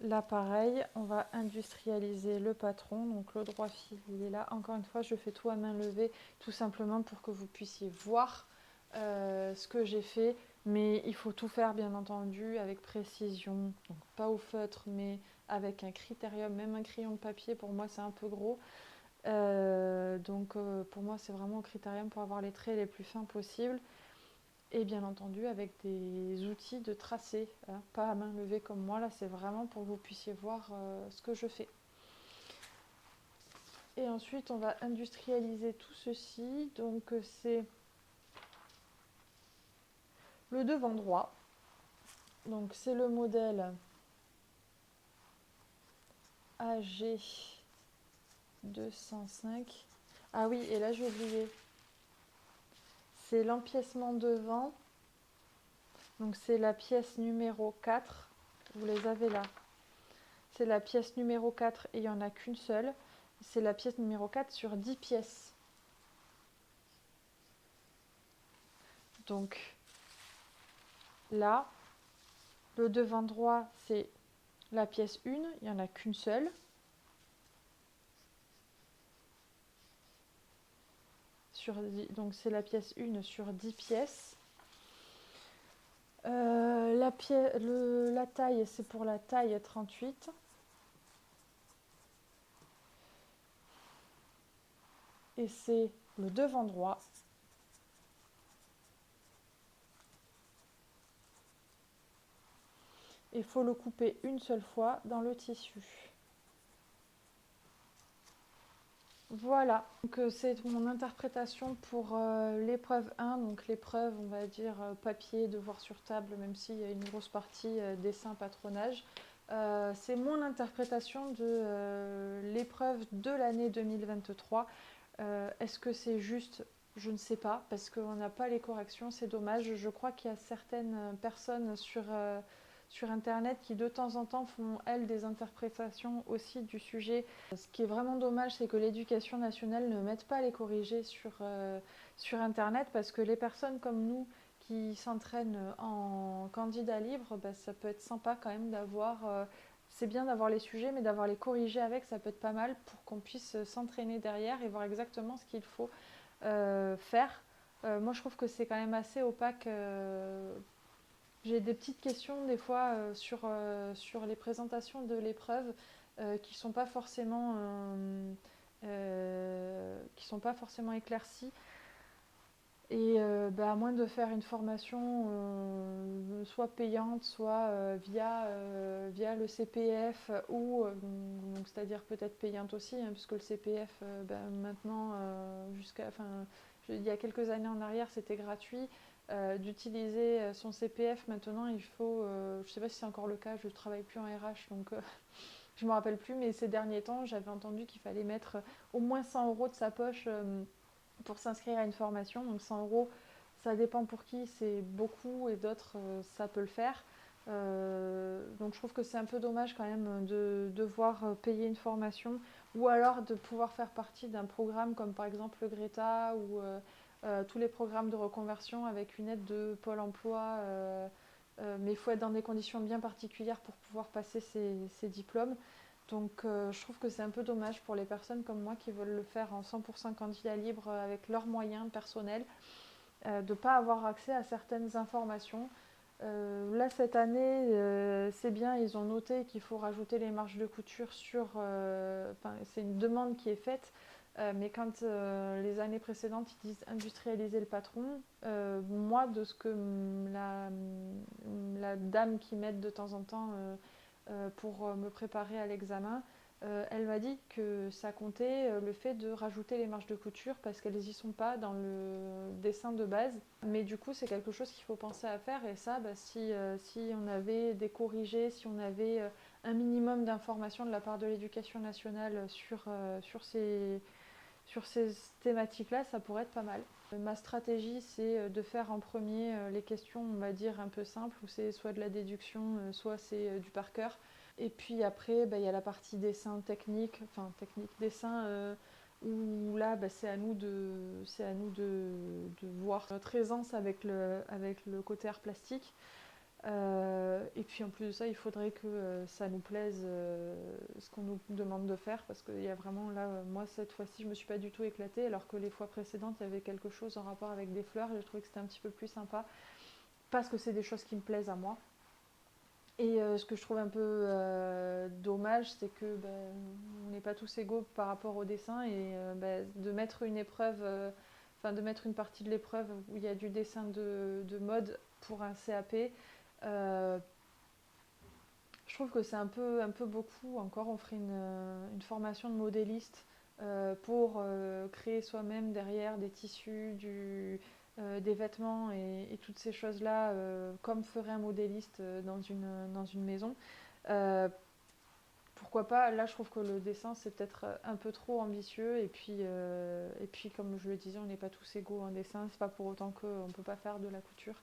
là pareil, on va industrialiser le patron. Donc le droit fil il est là. Encore une fois, je fais tout à main levée, tout simplement pour que vous puissiez voir ce que j'ai fait. Mais il faut tout faire bien entendu avec précision. Donc pas au feutre, mais avec un critérium, même un crayon de papier, pour moi c'est un peu gros. Pour moi c'est vraiment au critérium pour avoir les traits les plus fins possibles. Et bien entendu avec des outils de tracé, hein, pas à main levée comme moi, là c'est vraiment pour que vous puissiez voir ce que je fais. Et ensuite on va industrialiser tout ceci, donc c'est le devant droit, donc c'est le modèle AG 205. Ah oui, et là j'ai oublié, c'est l'empiècement devant, donc c'est la pièce numéro 4, vous les avez là. C'est la pièce numéro 4 et il n'y en a qu'une seule. C'est la pièce numéro 4 sur 10 pièces. Donc là, le devant droit, c'est la pièce 1, il n'y en a qu'une seule. Donc c'est la pièce 1 sur 10 pièces. La taille, c'est pour la taille 38. Et c'est le devant droit. Il faut le couper une seule fois dans le tissu. Voilà, donc c'est mon interprétation pour l'épreuve 1, donc l'épreuve on va dire papier, devoir sur table, même s'il y a une grosse partie dessin, patronage. C'est mon interprétation de l'épreuve de l'année 2023. Est-ce que c'est juste? Je ne sais pas, parce qu'on n'a pas les corrections, c'est dommage. Je crois qu'il y a certaines personnes sur Internet qui de temps en temps font, elles, des interprétations aussi du sujet. Ce qui est vraiment dommage, c'est que l'éducation nationale ne mette pas les corriger sur Internet, parce que les personnes comme nous qui s'entraînent en candidat libre, bah, ça peut être sympa quand même d'avoir... c'est bien d'avoir les sujets, mais d'avoir les corrigés avec, ça peut être pas mal pour qu'on puisse s'entraîner derrière et voir exactement ce qu'il faut faire. Moi, je trouve que c'est quand même assez opaque. J'ai des petites questions des fois sur les présentations de l'épreuve qui sont pas forcément éclaircies. Et à moins de faire une formation soit payante, soit via le CPF, ou donc, c'est-à-dire peut-être payante aussi, hein, puisque le CPF maintenant, il y a quelques années en arrière, c'était gratuit. D'utiliser son CPF maintenant, il faut, je ne sais pas si c'est encore le cas, je ne travaille plus en RH, donc je ne me rappelle plus, mais ces derniers temps, j'avais entendu qu'il fallait mettre au moins 100 € de sa poche pour s'inscrire à une formation. Donc 100 €, ça dépend pour qui, c'est beaucoup, et d'autres, ça peut le faire. Donc je trouve que c'est un peu dommage quand même de devoir payer une formation, ou alors de pouvoir faire partie d'un programme comme par exemple le Greta, ou tous les programmes de reconversion avec une aide de Pôle emploi. Mais il faut être dans des conditions bien particulières pour pouvoir passer ces diplômes. Donc je trouve que c'est un peu dommage pour les personnes comme moi qui veulent le faire en 100% candidat libre avec leurs moyens personnels, de ne pas avoir accès à certaines informations. Là cette année, c'est bien, ils ont noté qu'il faut rajouter les marges de couture c'est une demande qui est faite, mais quand les années précédentes ils disent industrialiser le patron, moi de ce que la dame qui m'aide de temps en temps pour me préparer à l'examen, elle m'a dit que ça comptait le fait de rajouter les marges de couture parce qu'elles n'y sont pas dans le dessin de base. Mais du coup, c'est quelque chose qu'il faut penser à faire. Et ça, si on avait des corrigés, si on avait un minimum d'informations de la part de l'éducation nationale sur ces thématiques-là, ça pourrait être pas mal. Ma stratégie, c'est de faire en premier les questions, on va dire, un peu simples, où c'est soit de la déduction, soit c'est du par cœur. Et puis après, il y a la partie dessin technique, dessin, où là, c'est à nous de voir notre aisance avec le côté art plastique. Et puis en plus de ça, il faudrait que ça nous plaise ce qu'on nous demande de faire, parce qu'il y a vraiment là, moi cette fois-ci, je me suis pas du tout éclatée, alors que les fois précédentes, il y avait quelque chose en rapport avec des fleurs, et je trouvais que c'était un petit peu plus sympa, parce que c'est des choses qui me plaisent à moi. Et ce que je trouve un peu dommage, c'est que on n'est pas tous égaux par rapport au dessin, et de mettre une épreuve, de mettre une partie de l'épreuve où il y a du dessin de mode pour un CAP. euh, je trouve que c'est un peu beaucoup. Encore, on ferait une formation de modéliste pour créer soi-même derrière des tissus, des vêtements et toutes ces choses-là, comme ferait un modéliste dans une maison. Euh, Pourquoi pas? Là, je trouve que le dessin, c'est peut-être un peu trop ambitieux. Et puis comme je le disais, on n'est pas tous égaux en dessin. C'est pas pour autant qu'on ne peut pas faire de la couture.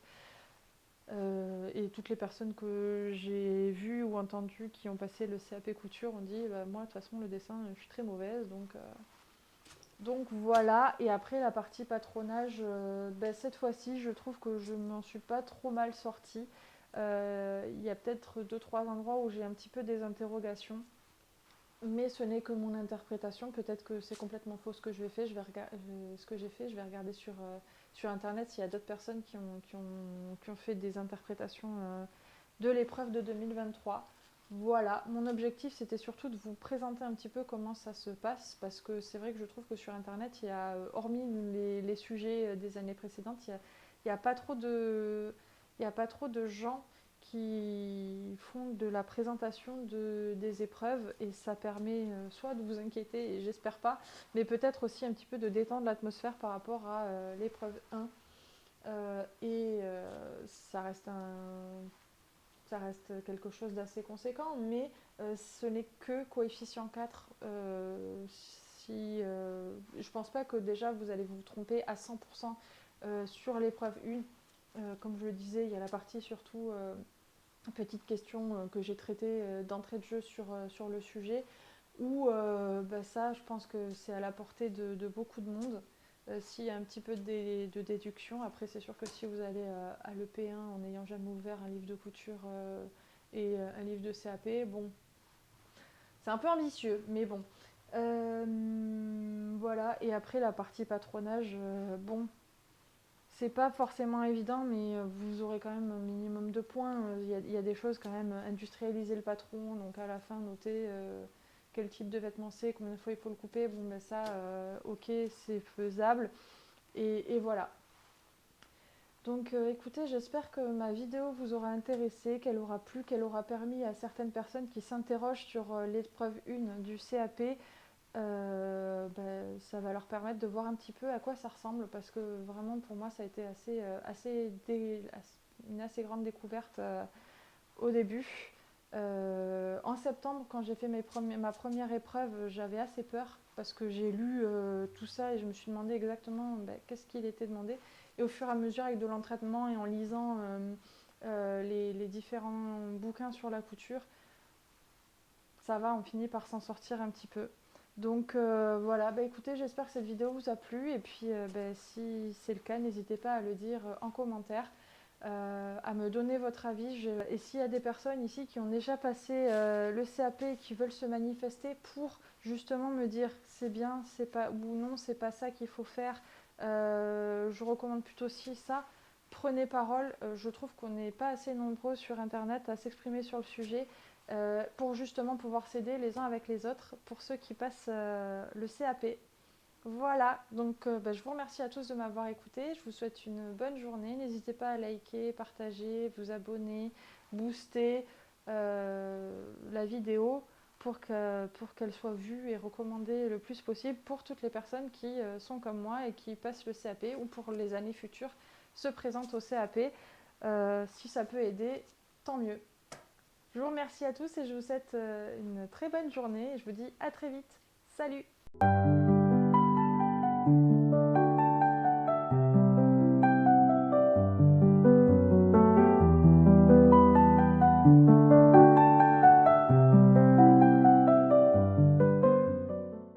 Et toutes les personnes que j'ai vues ou entendues qui ont passé le CAP couture ont dit moi de toute façon le dessin je suis très mauvaise, donc voilà. Et après la partie patronage, cette fois-ci je trouve que je m'en suis pas trop mal sortie. Il y a peut-être 2-3 endroits où j'ai un petit peu des interrogations, mais ce n'est que mon interprétation. Peut-être que c'est complètement faux ce que j'ai fait. Je vais regarder sur internet s'il y a d'autres personnes qui ont fait des interprétations de l'épreuve de 2023. Voilà, mon objectif c'était surtout de vous présenter un petit peu comment ça se passe, parce que c'est vrai que je trouve que sur internet, il y a, hormis les sujets des années précédentes, il y a pas trop il y a pas trop de gens qui font de la présentation des épreuves, et ça permet soit de vous inquiéter, et j'espère pas, mais peut-être aussi un petit peu de détendre l'atmosphère par rapport à l'épreuve 1. Ça reste ça reste quelque chose d'assez conséquent, mais ce n'est que coefficient 4. Je pense pas que déjà vous allez vous tromper à 100% sur l'épreuve 1. Comme je le disais, il y a la partie surtout petite question que j'ai traitée d'entrée de jeu sur le sujet, où ça, je pense que c'est à la portée de beaucoup de monde. S'il y a un petit peu de déduction, après c'est sûr que si vous allez à l'EP1 en n'ayant jamais ouvert un livre de couture et un livre de CAP, bon, c'est un peu ambitieux, mais bon. Voilà, et après la partie patronage, bon, c'est pas forcément évident, mais vous aurez quand même un minimum de points. Il y a des choses quand même, industrialiser le patron, donc à la fin noter quel type de vêtement c'est, combien de fois il faut le couper. Bon, ça, ok, c'est faisable. Et voilà. Donc écoutez, j'espère que ma vidéo vous aura intéressé, qu'elle aura plu, qu'elle aura permis à certaines personnes qui s'interrogent sur l'épreuve 1 du CAP, ça va leur permettre de voir un petit peu à quoi ça ressemble, parce que vraiment pour moi ça a été une assez grande découverte au début. En septembre, quand j'ai fait ma première épreuve, j'avais assez peur, parce que j'ai lu tout ça et je me suis demandé exactement qu'est-ce qu'il était demandé. Et au fur et à mesure, avec de l'entraînement et en lisant les différents bouquins sur la couture, ça va, on finit par s'en sortir un petit peu. Donc voilà, écoutez, j'espère que cette vidéo vous a plu, et puis si c'est le cas, n'hésitez pas à le dire en commentaire, à me donner votre avis. Et s'il y a des personnes ici qui ont déjà passé le CAP et qui veulent se manifester pour justement me dire c'est bien, c'est pas, ou non, c'est pas ça qu'il faut faire, je recommande plutôt ci, ça, prenez parole. Je trouve qu'on n'est pas assez nombreux sur internet à s'exprimer sur le sujet, pour justement pouvoir s'aider les uns avec les autres pour ceux qui passent le CAP. Voilà, donc je vous remercie à tous de m'avoir écouté, je vous souhaite une bonne journée, n'hésitez pas à liker, partager, vous abonner, booster la vidéo pour qu'elle soit vue et recommandée le plus possible pour toutes les personnes qui sont comme moi et qui passent le CAP, ou pour les années futures se présentent au CAP. Si ça peut aider, tant mieux. Je vous remercie à tous et je vous souhaite une très bonne journée, et je vous dis à très vite. Salut!